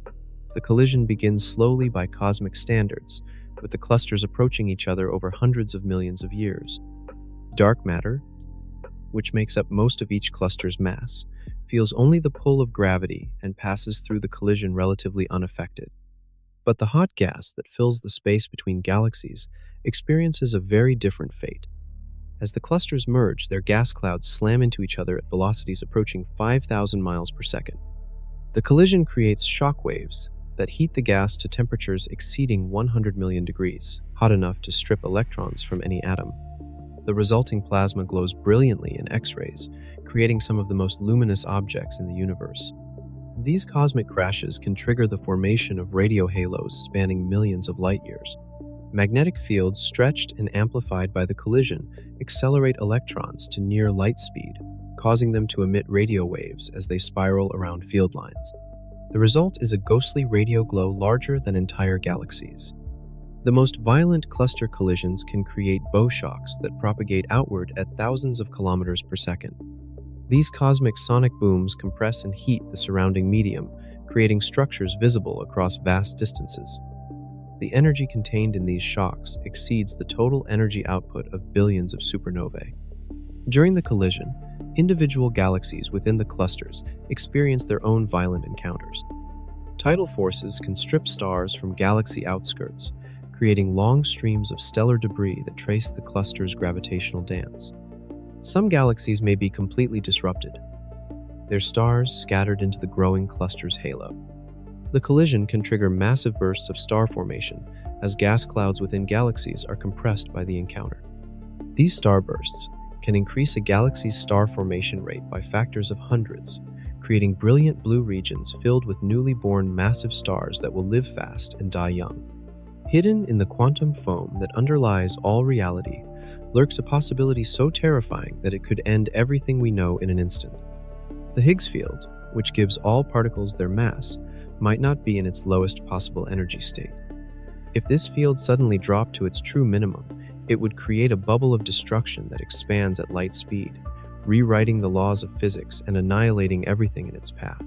The collision begins slowly by cosmic standards, with the clusters approaching each other over hundreds of millions of years. Dark matter, which makes up most of each cluster's mass, feels only the pull of gravity and passes through the collision relatively unaffected. But the hot gas that fills the space between galaxies experiences a very different fate. As the clusters merge, their gas clouds slam into each other at velocities approaching 5,000 miles per second. The collision creates shockwaves that heat the gas to temperatures exceeding 100 million degrees, hot enough to strip electrons from any atom. The resulting plasma glows brilliantly in X-rays, creating some of the most luminous objects in the universe. These cosmic crashes can trigger the formation of radio halos spanning millions of light-years. Magnetic fields stretched and amplified by the collision accelerate electrons to near light speed, causing them to emit radio waves as they spiral around field lines. The result is a ghostly radio glow larger than entire galaxies. The most violent cluster collisions can create bow shocks that propagate outward at thousands of kilometers per second. These cosmic sonic booms compress and heat the surrounding medium, creating structures visible across vast distances. The energy contained in these shocks exceeds the total energy output of billions of supernovae. During the collision, individual galaxies within the clusters experience their own violent encounters. Tidal forces can strip stars from galaxy outskirts, creating long streams of stellar debris that trace the cluster's gravitational dance. Some galaxies may be completely disrupted, their stars scattered into the growing cluster's halo. The collision can trigger massive bursts of star formation as gas clouds within galaxies are compressed by the encounter. These starbursts can increase a galaxy's star formation rate by factors of hundreds, creating brilliant blue regions filled with newly born massive stars that will live fast and die young. Hidden in the quantum foam that underlies all reality lurks a possibility so terrifying that it could end everything we know in an instant. The Higgs field, which gives all particles their mass, might not be in its lowest possible energy state. If this field suddenly dropped to its true minimum, it would create a bubble of destruction that expands at light speed, rewriting the laws of physics and annihilating everything in its path.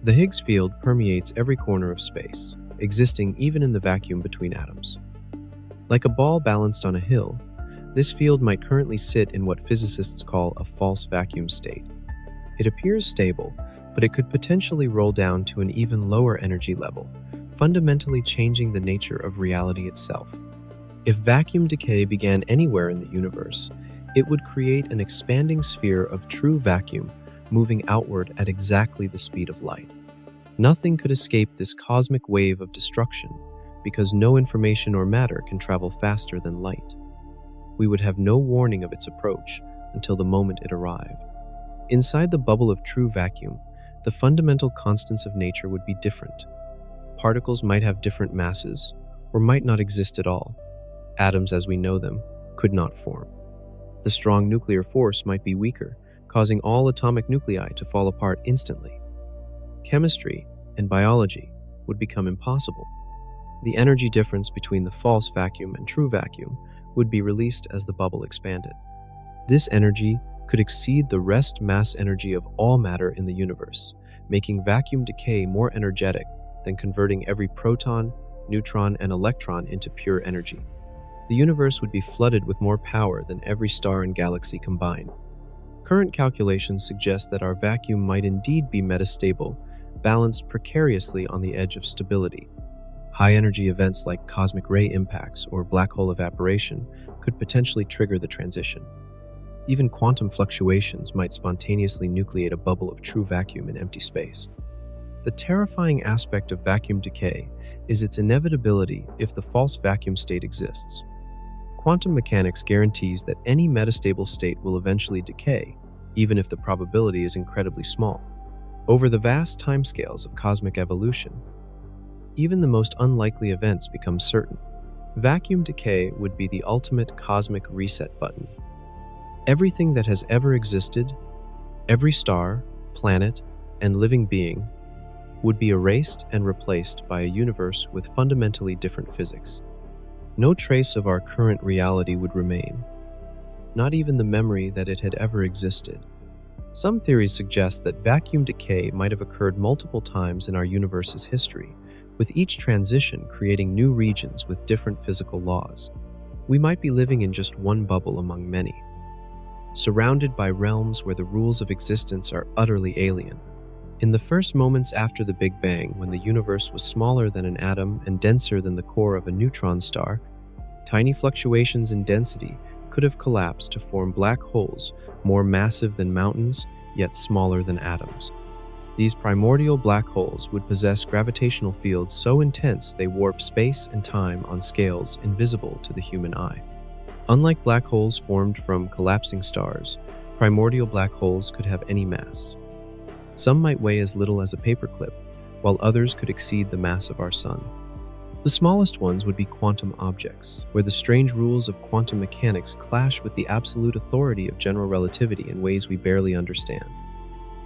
The Higgs field permeates every corner of space, existing even in the vacuum between atoms. Like a ball balanced on a hill, this field might currently sit in what physicists call a false vacuum state. It appears stable, but it could potentially roll down to an even lower energy level, fundamentally changing the nature of reality itself. If vacuum decay began anywhere in the universe, it would create an expanding sphere of true vacuum, moving outward at exactly the speed of light. Nothing could escape this cosmic wave of destruction, because no information or matter can travel faster than light. We would have no warning of its approach until the moment it arrived. Inside the bubble of true vacuum, the fundamental constants of nature would be different. Particles might have different masses, or might not exist at all. Atoms as we know them could not form. The strong nuclear force might be weaker, causing all atomic nuclei to fall apart instantly. Chemistry and biology would become impossible. The energy difference between the false vacuum and true vacuum would be released as the bubble expanded. This energy could exceed the rest mass energy of all matter in the universe, making vacuum decay more energetic than converting every proton, neutron, and electron into pure energy. The universe would be flooded with more power than every star and galaxy combined. Current calculations suggest that our vacuum might indeed be metastable, balanced precariously on the edge of stability. High-energy events like cosmic ray impacts or black hole evaporation could potentially trigger the transition. Even quantum fluctuations might spontaneously nucleate a bubble of true vacuum in empty space. The terrifying aspect of vacuum decay is its inevitability if the false vacuum state exists. Quantum mechanics guarantees that any metastable state will eventually decay, even if the probability is incredibly small. Over the vast timescales of cosmic evolution, even the most unlikely events become certain. Vacuum decay would be the ultimate cosmic reset button. Everything that has ever existed, every star, planet, and living being, would be erased and replaced by a universe with fundamentally different physics. No trace of our current reality would remain, not even the memory that it had ever existed. Some theories suggest that vacuum decay might have occurred multiple times in our universe's history, with each transition creating new regions with different physical laws. We might be living in just one bubble among many, surrounded by realms where the rules of existence are utterly alien. In the first moments after the Big Bang, when the universe was smaller than an atom and denser than the core of a neutron star, tiny fluctuations in density could have collapsed to form black holes more massive than mountains, yet smaller than atoms. These primordial black holes would possess gravitational fields so intense they warp space and time on scales invisible to the human eye. Unlike black holes formed from collapsing stars, primordial black holes could have any mass. Some might weigh as little as a paperclip, while others could exceed the mass of our Sun. The smallest ones would be quantum objects, where the strange rules of quantum mechanics clash with the absolute authority of general relativity in ways we barely understand.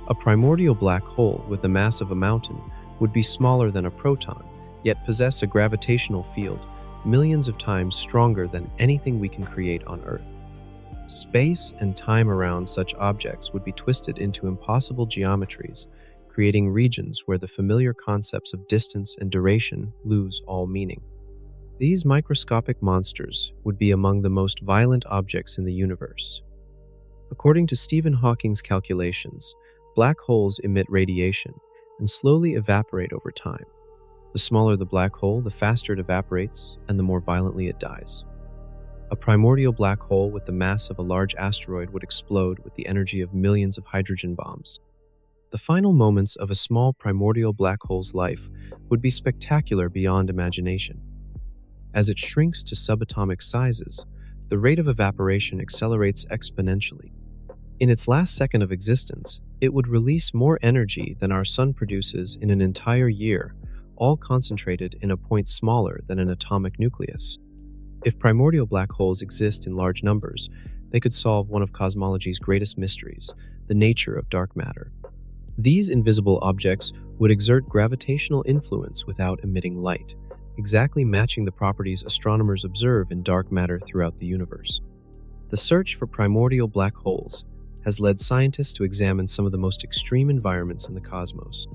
A primordial black hole with the mass of a mountain would be smaller than a proton, yet possess a gravitational field millions of times stronger than anything we can create on Earth. Space and time around such objects would be twisted into impossible geometries, creating regions where the familiar concepts of distance and duration lose all meaning. These microscopic monsters would be among the most violent objects in the universe. According to Stephen Hawking's calculations, black holes emit radiation and slowly evaporate over time. The smaller the black hole, the faster it evaporates, and the more violently it dies. A primordial black hole with the mass of a large asteroid would explode with the energy of millions of hydrogen bombs. The final moments of a small primordial black hole's life would be spectacular beyond imagination. As it shrinks to subatomic sizes, the rate of evaporation accelerates exponentially. In its last second of existence, it would release more energy than our Sun produces in an entire year, all concentrated in a point smaller than an atomic nucleus. If primordial black holes exist in large numbers, they could solve one of cosmology's greatest mysteries, the nature of dark matter. These invisible objects would exert gravitational influence without emitting light, exactly matching the properties astronomers observe in dark matter throughout the universe. The search for primordial black holes has led scientists to examine some of the most extreme environments in the cosmos.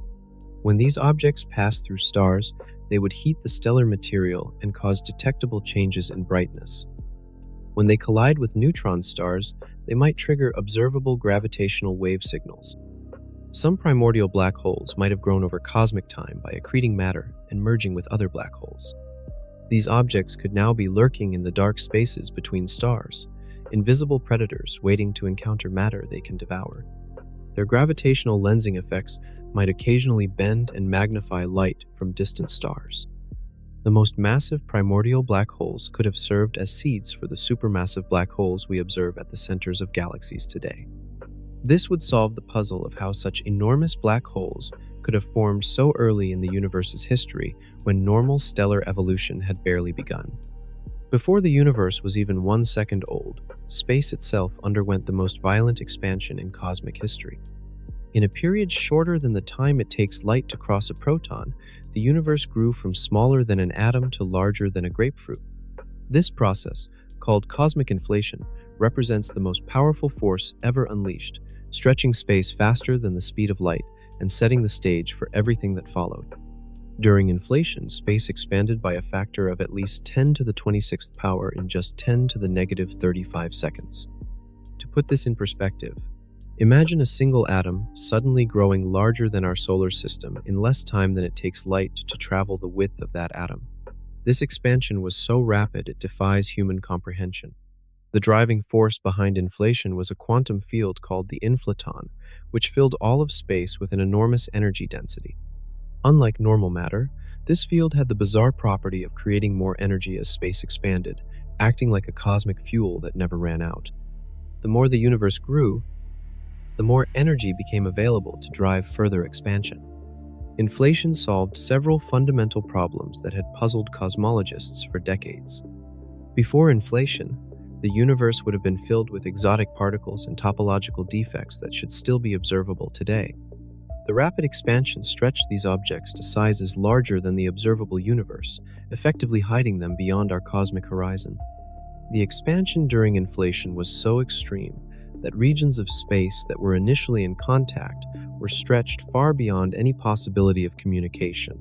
When these objects pass through stars, they would heat the stellar material and cause detectable changes in brightness. When they collide with neutron stars, they might trigger observable gravitational wave signals. Some primordial black holes might have grown over cosmic time by accreting matter and merging with other black holes. These objects could now be lurking in the dark spaces between stars, invisible predators waiting to encounter matter they can devour. Their gravitational lensing effects might occasionally bend and magnify light from distant stars. The most massive primordial black holes could have served as seeds for the supermassive black holes we observe at the centers of galaxies today. This would solve the puzzle of how such enormous black holes could have formed so early in the universe's history when normal stellar evolution had barely begun. Before the universe was even 1 second old, space itself underwent the most violent expansion in cosmic history. In a period shorter than the time it takes light to cross a proton, the universe grew from smaller than an atom to larger than a grapefruit. This process, called cosmic inflation, represents the most powerful force ever unleashed, stretching space faster than the speed of light and setting the stage for everything that followed. During inflation, space expanded by a factor of at least 10 to the 26th power in just 10 to the negative 35 seconds. To put this in perspective, imagine a single atom suddenly growing larger than our solar system in less time than it takes light to travel the width of that atom. This expansion was so rapid it defies human comprehension. The driving force behind inflation was a quantum field called the inflaton, which filled all of space with an enormous energy density. Unlike normal matter, this field had the bizarre property of creating more energy as space expanded, acting like a cosmic fuel that never ran out. The more the universe grew, the more energy became available to drive further expansion. Inflation solved several fundamental problems that had puzzled cosmologists for decades. Before inflation, the universe would have been filled with exotic particles and topological defects that should still be observable today. The rapid expansion stretched these objects to sizes larger than the observable universe, effectively hiding them beyond our cosmic horizon. The expansion during inflation was so extreme that regions of space that were initially in contact were stretched far beyond any possibility of communication.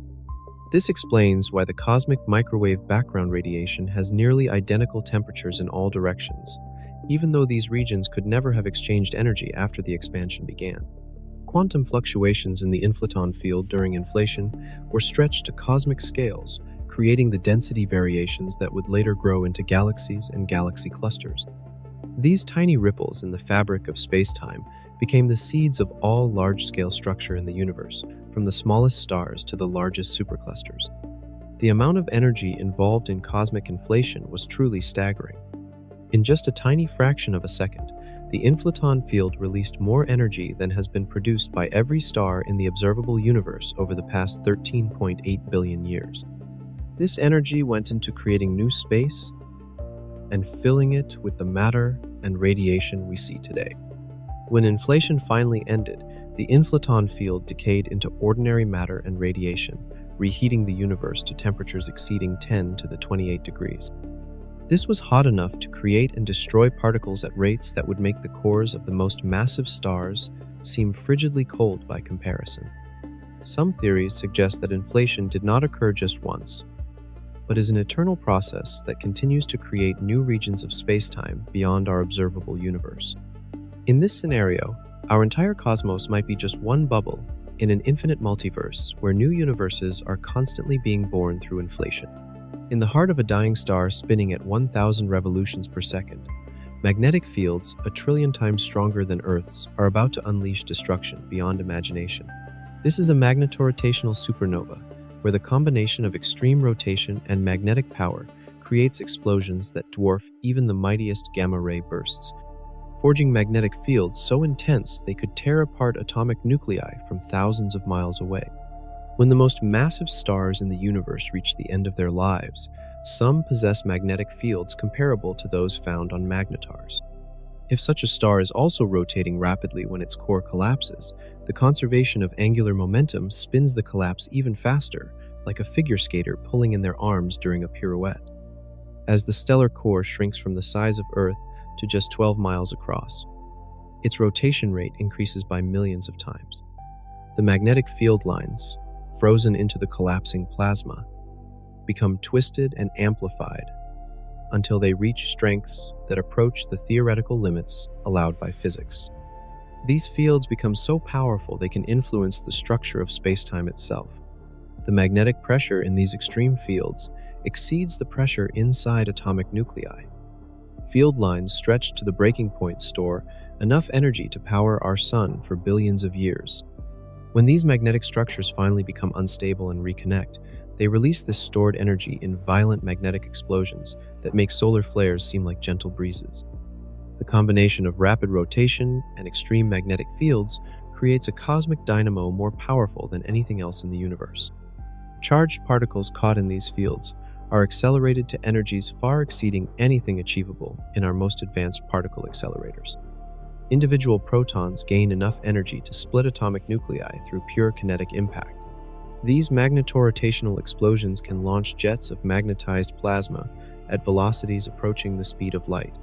This explains why the cosmic microwave background radiation has nearly identical temperatures in all directions, even though these regions could never have exchanged energy after the expansion began. Quantum fluctuations in the inflaton field during inflation were stretched to cosmic scales, creating the density variations that would later grow into galaxies and galaxy clusters. These tiny ripples in the fabric of spacetime became the seeds of all large-scale structure in the universe, from the smallest stars to the largest superclusters. The amount of energy involved in cosmic inflation was truly staggering. In just a tiny fraction of a second, the inflaton field released more energy than has been produced by every star in the observable universe over the past 13.8 billion years. This energy went into creating new space and filling it with the matter and radiation we see today. When inflation finally ended, the inflaton field decayed into ordinary matter and radiation, reheating the universe to temperatures exceeding 10 to the 28 degrees. This was hot enough to create and destroy particles at rates that would make the cores of the most massive stars seem frigidly cold by comparison. Some theories suggest that inflation did not occur just once, but is an eternal process that continues to create new regions of spacetime beyond our observable universe. In this scenario, our entire cosmos might be just one bubble in an infinite multiverse where new universes are constantly being born through inflation. In the heart of a dying star spinning at 1,000 revolutions per second, magnetic fields, a trillion times stronger than Earth's, are about to unleash destruction beyond imagination. This is a magneto-rotational supernova, where the combination of extreme rotation and magnetic power creates explosions that dwarf even the mightiest gamma-ray bursts, forging magnetic fields so intense they could tear apart atomic nuclei from thousands of miles away. When the most massive stars in the universe reach the end of their lives, some possess magnetic fields comparable to those found on magnetars. If such a star is also rotating rapidly when its core collapses, the conservation of angular momentum spins the collapse even faster, like a figure skater pulling in their arms during a pirouette. As the stellar core shrinks from the size of Earth to just 12 miles across, its rotation rate increases by millions of times. The magnetic field lines, frozen into the collapsing plasma, become twisted and amplified until they reach strengths that approach the theoretical limits allowed by physics. These fields become so powerful they can influence the structure of spacetime itself. The magnetic pressure in these extreme fields exceeds the pressure inside atomic nuclei. Field lines stretched to the breaking point store enough energy to power our sun for billions of years. When these magnetic structures finally become unstable and reconnect, they release this stored energy in violent magnetic explosions that make solar flares seem like gentle breezes. The combination of rapid rotation and extreme magnetic fields creates a cosmic dynamo more powerful than anything else in the universe. Charged particles caught in these fields are accelerated to energies far exceeding anything achievable in our most advanced particle accelerators. Individual protons gain enough energy to split atomic nuclei through pure kinetic impact. These magneto-rotational explosions can launch jets of magnetized plasma at velocities approaching the speed of light.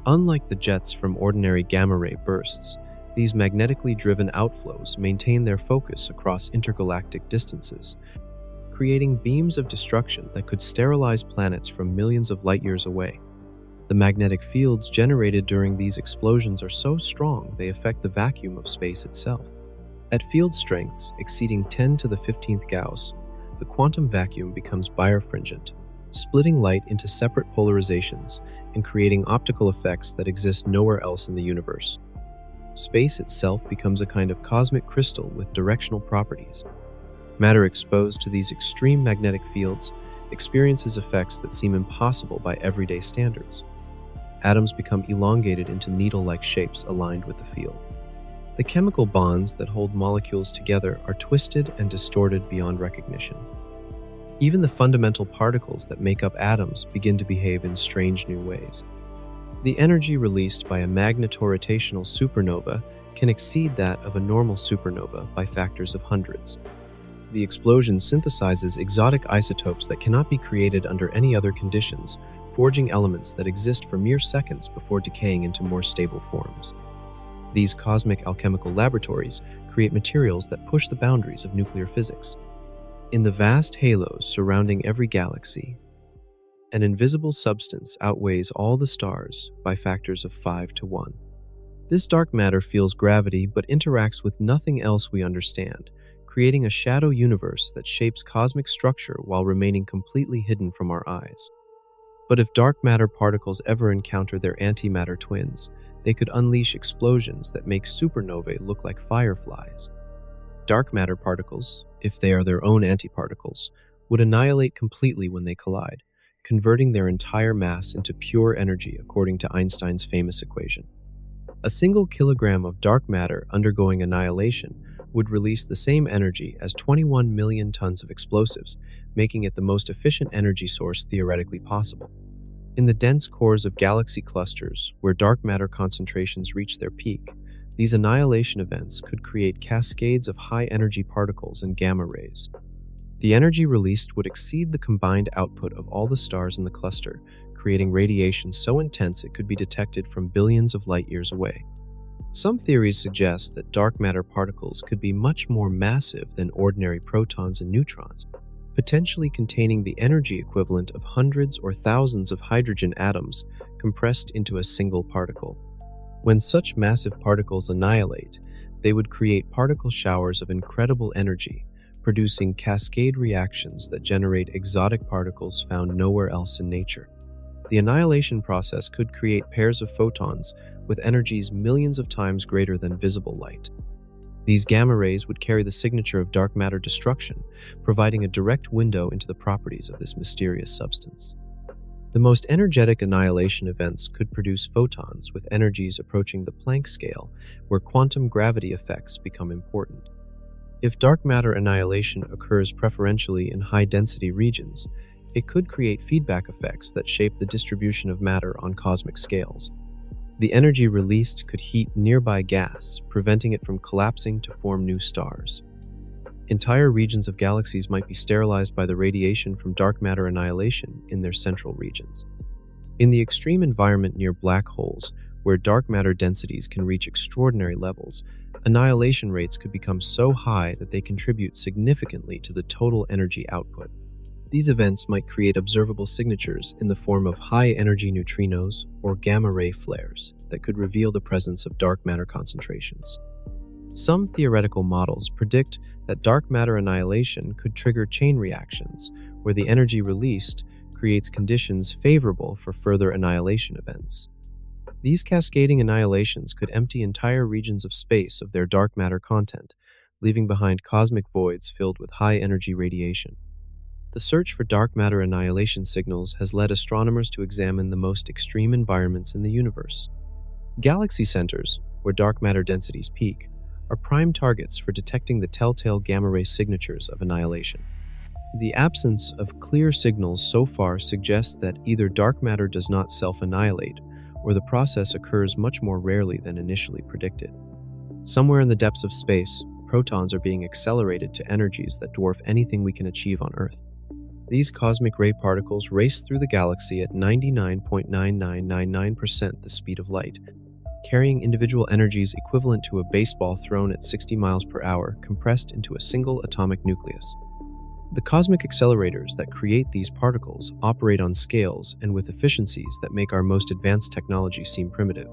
Unlike the jets from ordinary gamma-ray bursts, these magnetically driven outflows maintain their focus across intergalactic distances, creating beams of destruction that could sterilize planets from millions of light-years away. The magnetic fields generated during these explosions are so strong they affect the vacuum of space itself. At field strengths exceeding 10 to the 15th Gauss, the quantum vacuum becomes birefringent, splitting light into separate polarizations and creating optical effects that exist nowhere else in the universe. Space itself becomes a kind of cosmic crystal with directional properties. Matter exposed to these extreme magnetic fields experiences effects that seem impossible by everyday standards. Atoms become elongated into needle-like shapes aligned with the field. The chemical bonds that hold molecules together are twisted and distorted beyond recognition. Even the fundamental particles that make up atoms begin to behave in strange new ways. The energy released by a magneto-rotational supernova can exceed that of a normal supernova by factors of hundreds. The explosion synthesizes exotic isotopes that cannot be created under any other conditions, forging elements that exist for mere seconds before decaying into more stable forms. These cosmic alchemical laboratories create materials that push the boundaries of nuclear physics. In the vast halos surrounding every galaxy, an invisible substance outweighs all the stars by factors of 5 to 1. This dark matter feels gravity but interacts with nothing else we understand, creating a shadow universe that shapes cosmic structure while remaining completely hidden from our eyes. But if dark matter particles ever encounter their antimatter twins, they could unleash explosions that make supernovae look like fireflies. Dark matter particles, if they are their own antiparticles, would annihilate completely when they collide, converting their entire mass into pure energy according to Einstein's famous equation. A single kilogram of dark matter undergoing annihilation would release the same energy as 21 million tons of explosives, making it the most efficient energy source theoretically possible. In the dense cores of galaxy clusters, where dark matter concentrations reach their peak, these annihilation events could create cascades of high-energy particles and gamma rays. The energy released would exceed the combined output of all the stars in the cluster, creating radiation so intense it could be detected from billions of light-years away. Some theories suggest that dark matter particles could be much more massive than ordinary protons and neutrons, potentially containing the energy equivalent of hundreds or thousands of hydrogen atoms compressed into a single particle. When such massive particles annihilate, they would create particle showers of incredible energy, producing cascade reactions that generate exotic particles found nowhere else in nature. The annihilation process could create pairs of photons with energies millions of times greater than visible light. These gamma rays would carry the signature of dark matter destruction, providing a direct window into the properties of this mysterious substance. The most energetic annihilation events could produce photons with energies approaching the Planck scale, where quantum gravity effects become important. If dark matter annihilation occurs preferentially in high-density regions, it could create feedback effects that shape the distribution of matter on cosmic scales. The energy released could heat nearby gas, preventing it from collapsing to form new stars. Entire regions of galaxies might be sterilized by the radiation from dark matter annihilation in their central regions. In the extreme environment near black holes, where dark matter densities can reach extraordinary levels, annihilation rates could become so high that they contribute significantly to the total energy output. These events might create observable signatures in the form of high-energy neutrinos or gamma-ray flares that could reveal the presence of dark matter concentrations. Some theoretical models predict that dark matter annihilation could trigger chain reactions, where the energy released creates conditions favorable for further annihilation events. These cascading annihilations could empty entire regions of space of their dark matter content, leaving behind cosmic voids filled with high-energy radiation. The search for dark matter annihilation signals has led astronomers to examine the most extreme environments in the universe. Galaxy centers, where dark matter densities peak, are prime targets for detecting the telltale gamma-ray signatures of annihilation. The absence of clear signals so far suggests that either dark matter does not self-annihilate, or the process occurs much more rarely than initially predicted. Somewhere in the depths of space, protons are being accelerated to energies that dwarf anything we can achieve on Earth. These cosmic ray particles race through the galaxy at 99.9999% the speed of light, carrying individual energies equivalent to a baseball thrown at 60 miles per hour compressed into a single atomic nucleus. The cosmic accelerators that create these particles operate on scales and with efficiencies that make our most advanced technology seem primitive.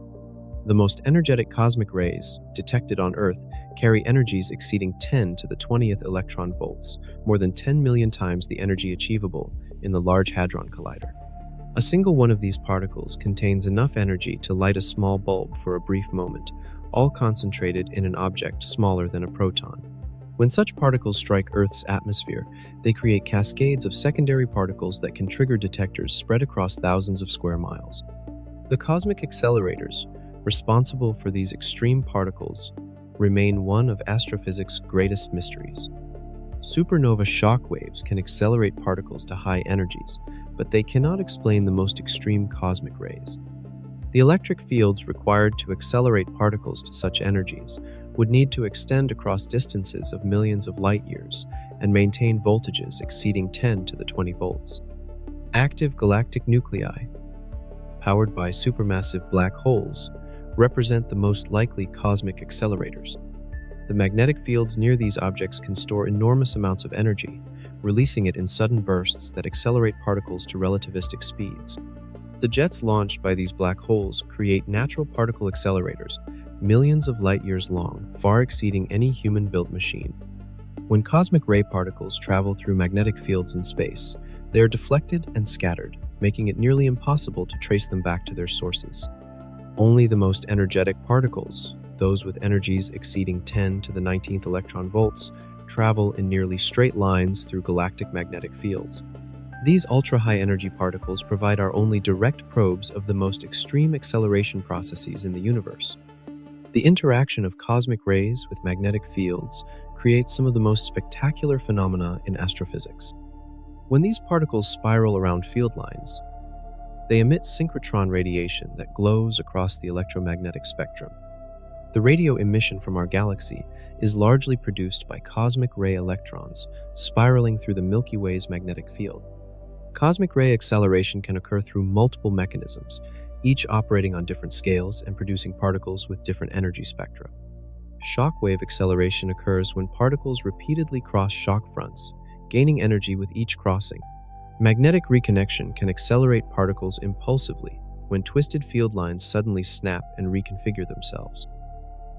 The most energetic cosmic rays, detected on Earth, carry energies exceeding 10 to the 20th electron volts, more than 10 million times the energy achievable in the Large Hadron Collider. A single one of these particles contains enough energy to light a small bulb for a brief moment, all concentrated in an object smaller than a proton. When such particles strike Earth's atmosphere, they create cascades of secondary particles that can trigger detectors spread across thousands of square miles. The cosmic accelerators, responsible for these extreme particles, remain one of astrophysics' greatest mysteries. Supernova shockwaves can accelerate particles to high energies, but they cannot explain the most extreme cosmic rays. The electric fields required to accelerate particles to such energies would need to extend across distances of millions of light years and maintain voltages exceeding 10 to the 20 volts. Active galactic nuclei, powered by supermassive black holes, represent the most likely cosmic accelerators. The magnetic fields near these objects can store enormous amounts of energy, releasing it in sudden bursts that accelerate particles to relativistic speeds. The jets launched by these black holes create natural particle accelerators, millions of light years long, far exceeding any human-built machine. When cosmic ray particles travel through magnetic fields in space, they are deflected and scattered, making it nearly impossible to trace them back to their sources. Only the most energetic particles, those with energies exceeding 10 to the 19th electron volts, travel in nearly straight lines through galactic magnetic fields. These ultra-high energy particles provide our only direct probes of the most extreme acceleration processes in the universe. The interaction of cosmic rays with magnetic fields creates some of the most spectacular phenomena in astrophysics. When these particles spiral around field lines, they emit synchrotron radiation that glows across the electromagnetic spectrum. The radio emission from our galaxy is largely produced by cosmic ray electrons spiraling through the Milky Way's magnetic field. Cosmic ray acceleration can occur through multiple mechanisms, each operating on different scales and producing particles with different energy spectra. Shockwave acceleration occurs when particles repeatedly cross shock fronts, gaining energy with each crossing. Magnetic reconnection can accelerate particles impulsively when twisted field lines suddenly snap and reconfigure themselves.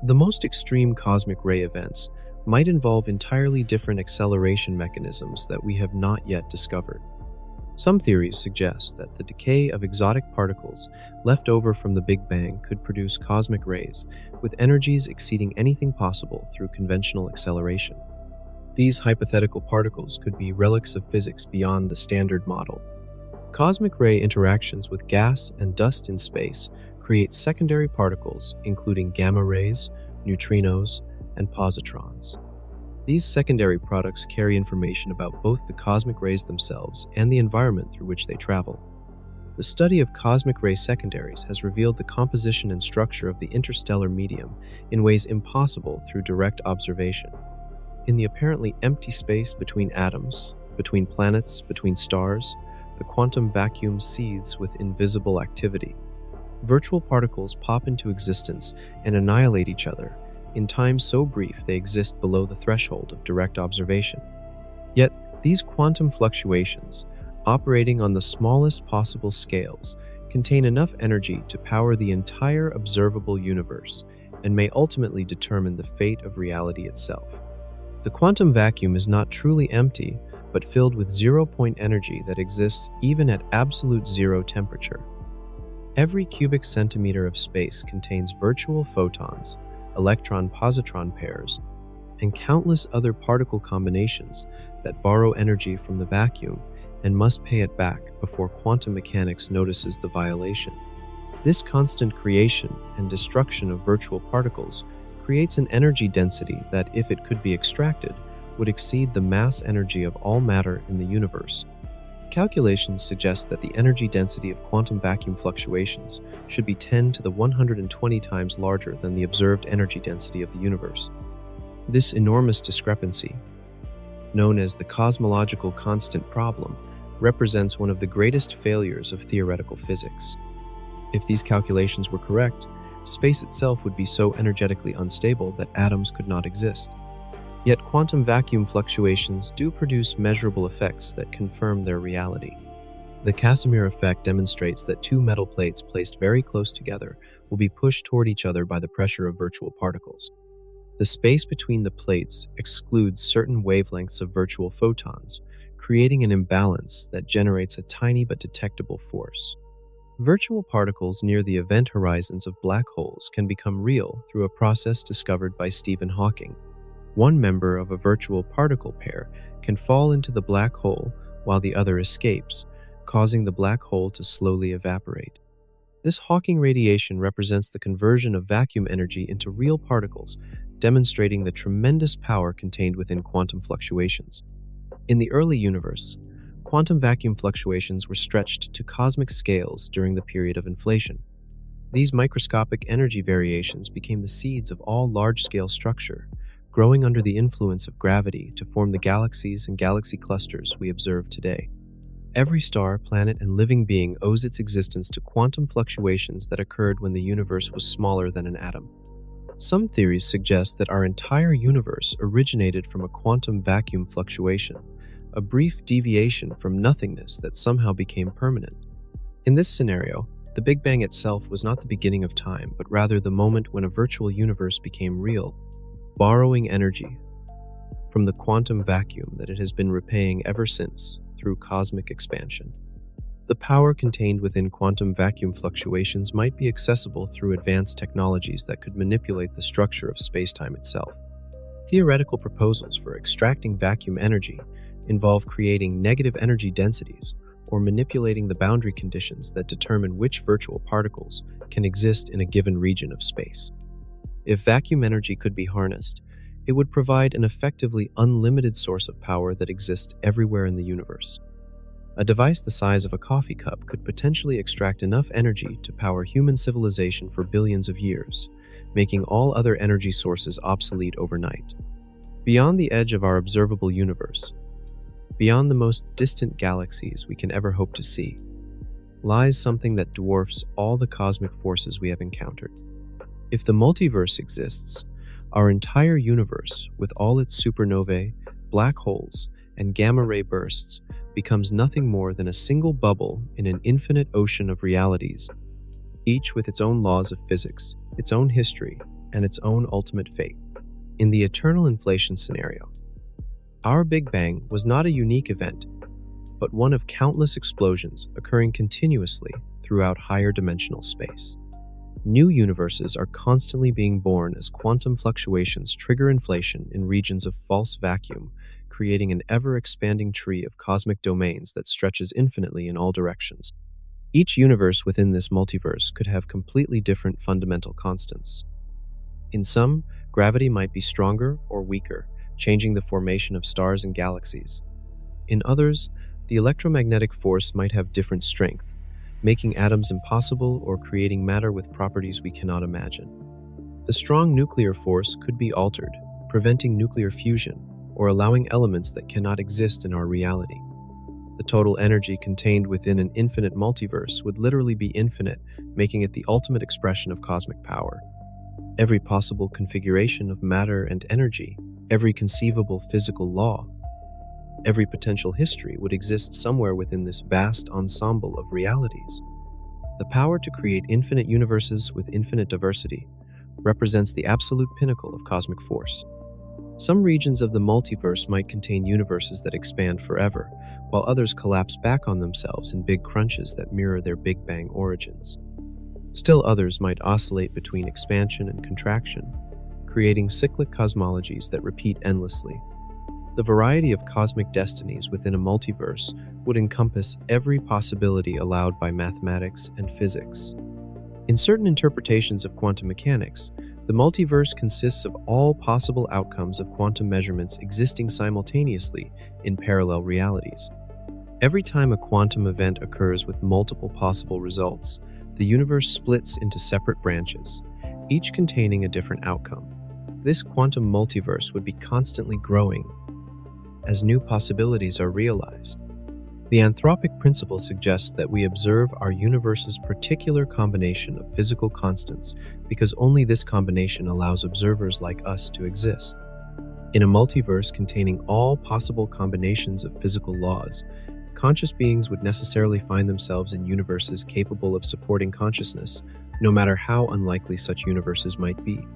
The most extreme cosmic ray events might involve entirely different acceleration mechanisms that we have not yet discovered. Some theories suggest that the decay of exotic particles left over from the Big Bang could produce cosmic rays with energies exceeding anything possible through conventional acceleration. These hypothetical particles could be relics of physics beyond the standard model. Cosmic ray interactions with gas and dust in space create secondary particles, including gamma rays, neutrinos, and positrons. These secondary products carry information about both the cosmic rays themselves and the environment through which they travel. The study of cosmic ray secondaries has revealed the composition and structure of the interstellar medium in ways impossible through direct observation. In the apparently empty space between atoms, between planets, between stars, the quantum vacuum seethes with invisible activity. Virtual particles pop into existence and annihilate each other in time so brief they exist below the threshold of direct observation. Yet, these quantum fluctuations, operating on the smallest possible scales, contain enough energy to power the entire observable universe and may ultimately determine the fate of reality itself. The quantum vacuum is not truly empty, but filled with zero-point energy that exists even at absolute zero temperature. Every cubic centimeter of space contains virtual photons, electron-positron pairs, and countless other particle combinations that borrow energy from the vacuum and must pay it back before quantum mechanics notices the violation. This constant creation and destruction of virtual particles creates an energy density that, if it could be extracted, would exceed the mass energy of all matter in the universe. Calculations suggest that the energy density of quantum vacuum fluctuations should be 10 to the 120 times larger than the observed energy density of the universe. This enormous discrepancy, known as the cosmological constant problem, represents one of the greatest failures of theoretical physics. If these calculations were correct, space itself would be so energetically unstable that atoms could not exist. Yet quantum vacuum fluctuations do produce measurable effects that confirm their reality. The Casimir effect demonstrates that two metal plates placed very close together will be pushed toward each other by the pressure of virtual particles. The space between the plates excludes certain wavelengths of virtual photons, creating an imbalance that generates a tiny but detectable force. Virtual particles near the event horizons of black holes can become real through a process discovered by Stephen Hawking. One member of a virtual particle pair can fall into the black hole while the other escapes, causing the black hole to slowly evaporate. This Hawking radiation represents the conversion of vacuum energy into real particles, demonstrating the tremendous power contained within quantum fluctuations. In the early universe, quantum vacuum fluctuations were stretched to cosmic scales during the period of inflation. These microscopic energy variations became the seeds of all large-scale structure, growing under the influence of gravity to form the galaxies and galaxy clusters we observe today. Every star, planet, and living being owes its existence to quantum fluctuations that occurred when the universe was smaller than an atom. Some theories suggest that our entire universe originated from a quantum vacuum fluctuation, a brief deviation from nothingness that somehow became permanent. In this scenario, the Big Bang itself was not the beginning of time, but rather the moment when a virtual universe became real, borrowing energy from the quantum vacuum that it has been repaying ever since through cosmic expansion. The power contained within quantum vacuum fluctuations might be accessible through advanced technologies that could manipulate the structure of spacetime itself. Theoretical proposals for extracting vacuum energy involve creating negative energy densities or manipulating the boundary conditions that determine which virtual particles can exist in a given region of space. If vacuum energy could be harnessed, it would provide an effectively unlimited source of power that exists everywhere in the universe. A device the size of a coffee cup could potentially extract enough energy to power human civilization for billions of years, making all other energy sources obsolete overnight. Beyond the edge of our observable universe, beyond the most distant galaxies we can ever hope to see, lies something that dwarfs all the cosmic forces we have encountered. If the multiverse exists, our entire universe, with all its supernovae, black holes, and gamma-ray bursts, becomes nothing more than a single bubble in an infinite ocean of realities, each with its own laws of physics, its own history, and its own ultimate fate. In the eternal inflation scenario, our Big Bang was not a unique event, but one of countless explosions occurring continuously throughout higher dimensional space. New universes are constantly being born as quantum fluctuations trigger inflation in regions of false vacuum, creating an ever-expanding tree of cosmic domains that stretches infinitely in all directions. Each universe within this multiverse could have completely different fundamental constants. In some, gravity might be stronger or weaker, changing the formation of stars and galaxies. In others, the electromagnetic force might have different strength, making atoms impossible or creating matter with properties we cannot imagine. The strong nuclear force could be altered, preventing nuclear fusion or allowing elements that cannot exist in our reality. The total energy contained within an infinite multiverse would literally be infinite, making it the ultimate expression of cosmic power. Every possible configuration of matter and energy, every conceivable physical law, every potential history would exist somewhere within this vast ensemble of realities. The power to create infinite universes with infinite diversity represents the absolute pinnacle of cosmic force. Some regions of the multiverse might contain universes that expand forever, while others collapse back on themselves in big crunches that mirror their Big Bang origins. Still others might oscillate between expansion and contraction, creating cyclic cosmologies that repeat endlessly. The variety of cosmic destinies within a multiverse would encompass every possibility allowed by mathematics and physics. In certain interpretations of quantum mechanics, the multiverse consists of all possible outcomes of quantum measurements existing simultaneously in parallel realities. Every time a quantum event occurs with multiple possible results, the universe splits into separate branches, each containing a different outcome. This quantum multiverse would be constantly growing as new possibilities are realized. The anthropic principle suggests that we observe our universe's particular combination of physical constants because only this combination allows observers like us to exist. In a multiverse containing all possible combinations of physical laws, conscious beings would necessarily find themselves in universes capable of supporting consciousness, no matter how unlikely such universes might be.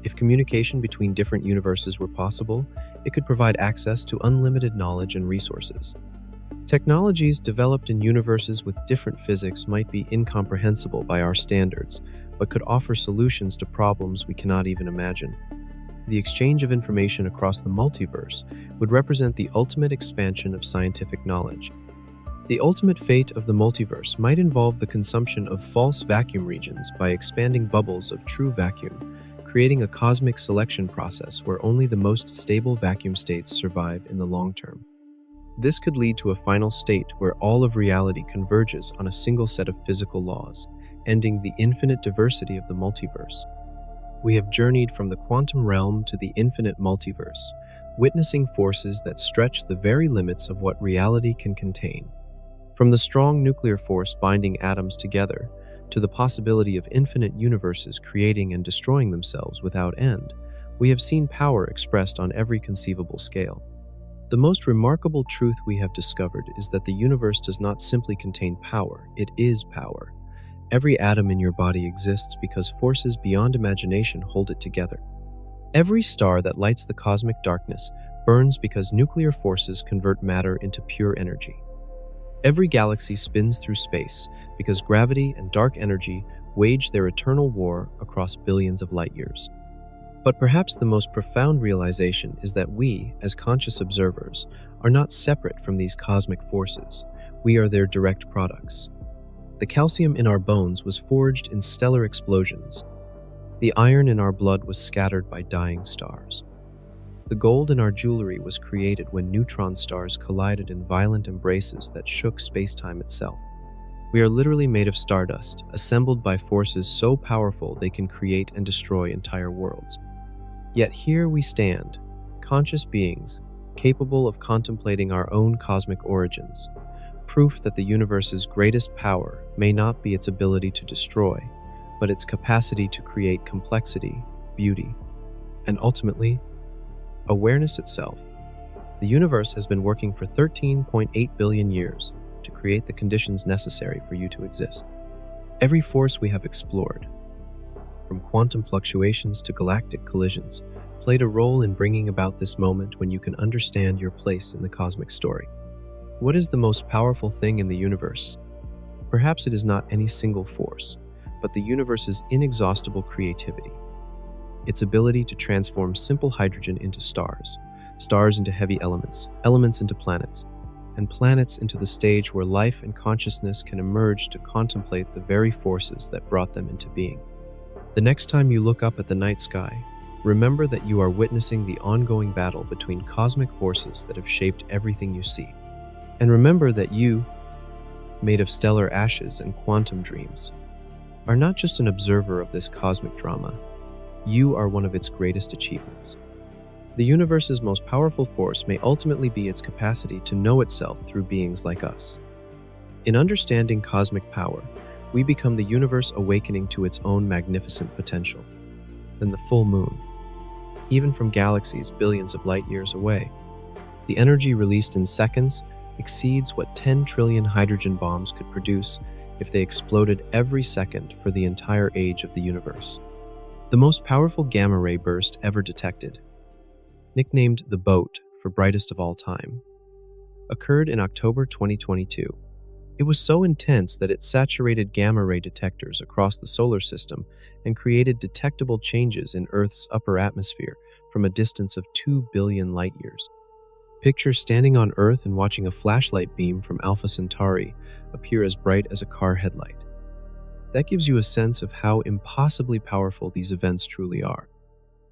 If communication between different universes were possible, it could provide access to unlimited knowledge and resources. Technologies developed in universes with different physics might be incomprehensible by our standards, but could offer solutions to problems we cannot even imagine. The exchange of information across the multiverse would represent the ultimate expansion of scientific knowledge. The ultimate fate of the multiverse might involve the consumption of false vacuum regions by expanding bubbles of true vacuum, creating a cosmic selection process where only the most stable vacuum states survive in the long term. This could lead to a final state where all of reality converges on a single set of physical laws, ending the infinite diversity of the multiverse. We have journeyed from the quantum realm to the infinite multiverse, witnessing forces that stretch the very limits of what reality can contain. From the strong nuclear force binding atoms together, to the possibility of infinite universes creating and destroying themselves without end, we have seen power expressed on every conceivable scale. The most remarkable truth we have discovered is that the universe does not simply contain power, it is power. Every atom in your body exists because forces beyond imagination hold it together. Every star that lights the cosmic darkness burns because nuclear forces convert matter into pure energy. Every galaxy spins through space because gravity and dark energy wage their eternal war across billions of light years. But perhaps the most profound realization is that we, as conscious observers, are not separate from these cosmic forces. We are their direct products. The calcium in our bones was forged in stellar explosions. The iron in our blood was scattered by dying stars. The gold in our jewelry was created when neutron stars collided in violent embraces that shook spacetime itself. We are literally made of stardust, assembled by forces so powerful they can create and destroy entire worlds. Yet here we stand, conscious beings, capable of contemplating our own cosmic origins, proof that the universe's greatest power may not be its ability to destroy, but its capacity to create complexity, beauty, and ultimately, awareness itself. The universe has been working for 13.8 billion years to create the conditions necessary for you to exist. Every force we have explored, from quantum fluctuations to galactic collisions, played a role in bringing about this moment when you can understand your place in the cosmic story. What is the most powerful thing in the universe? Perhaps it is not any single force, but the universe's inexhaustible creativity. Its ability to transform simple hydrogen into stars, stars into heavy elements, elements into planets, and planets into the stage where life and consciousness can emerge to contemplate the very forces that brought them into being. The next time you look up at the night sky, remember that you are witnessing the ongoing battle between cosmic forces that have shaped everything you see. And remember that you, made of stellar ashes and quantum dreams, are not just an observer of this cosmic drama. You are one of its greatest achievements. The universe's most powerful force may ultimately be its capacity to know itself through beings like us. In understanding cosmic power, we become the universe awakening to its own magnificent potential. Then the full moon, even from galaxies billions of light years away, the energy released in seconds exceeds what 10 trillion hydrogen bombs could produce if they exploded every second for the entire age of the universe. The most powerful gamma ray burst ever detected, nicknamed the Boat for brightest of all time, occurred in October 2022. It was so intense that it saturated gamma ray detectors across the solar system and created detectable changes in Earth's upper atmosphere from a distance of 2 billion light years. Picture standing on Earth and watching a flashlight beam from Alpha Centauri appear as bright as a car headlight. That gives you a sense of how impossibly powerful these events truly are.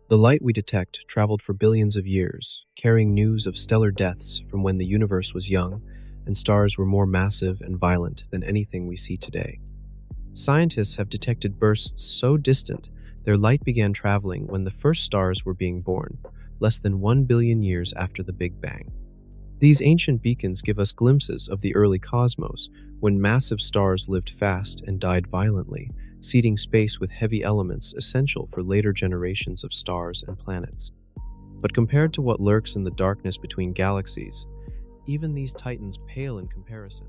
The light we detect traveled for billions of years, carrying news of stellar deaths from when the universe was young and stars were more massive and violent than anything we see today. Scientists have detected bursts so distant their light began traveling when the first stars were being born, less than 1 billion years after the Big Bang. These ancient beacons give us glimpses of the early cosmos, when massive stars lived fast and died violently, seeding space with heavy elements essential for later generations of stars and planets. But compared to what lurks in the darkness between galaxies, even these titans pale in comparison.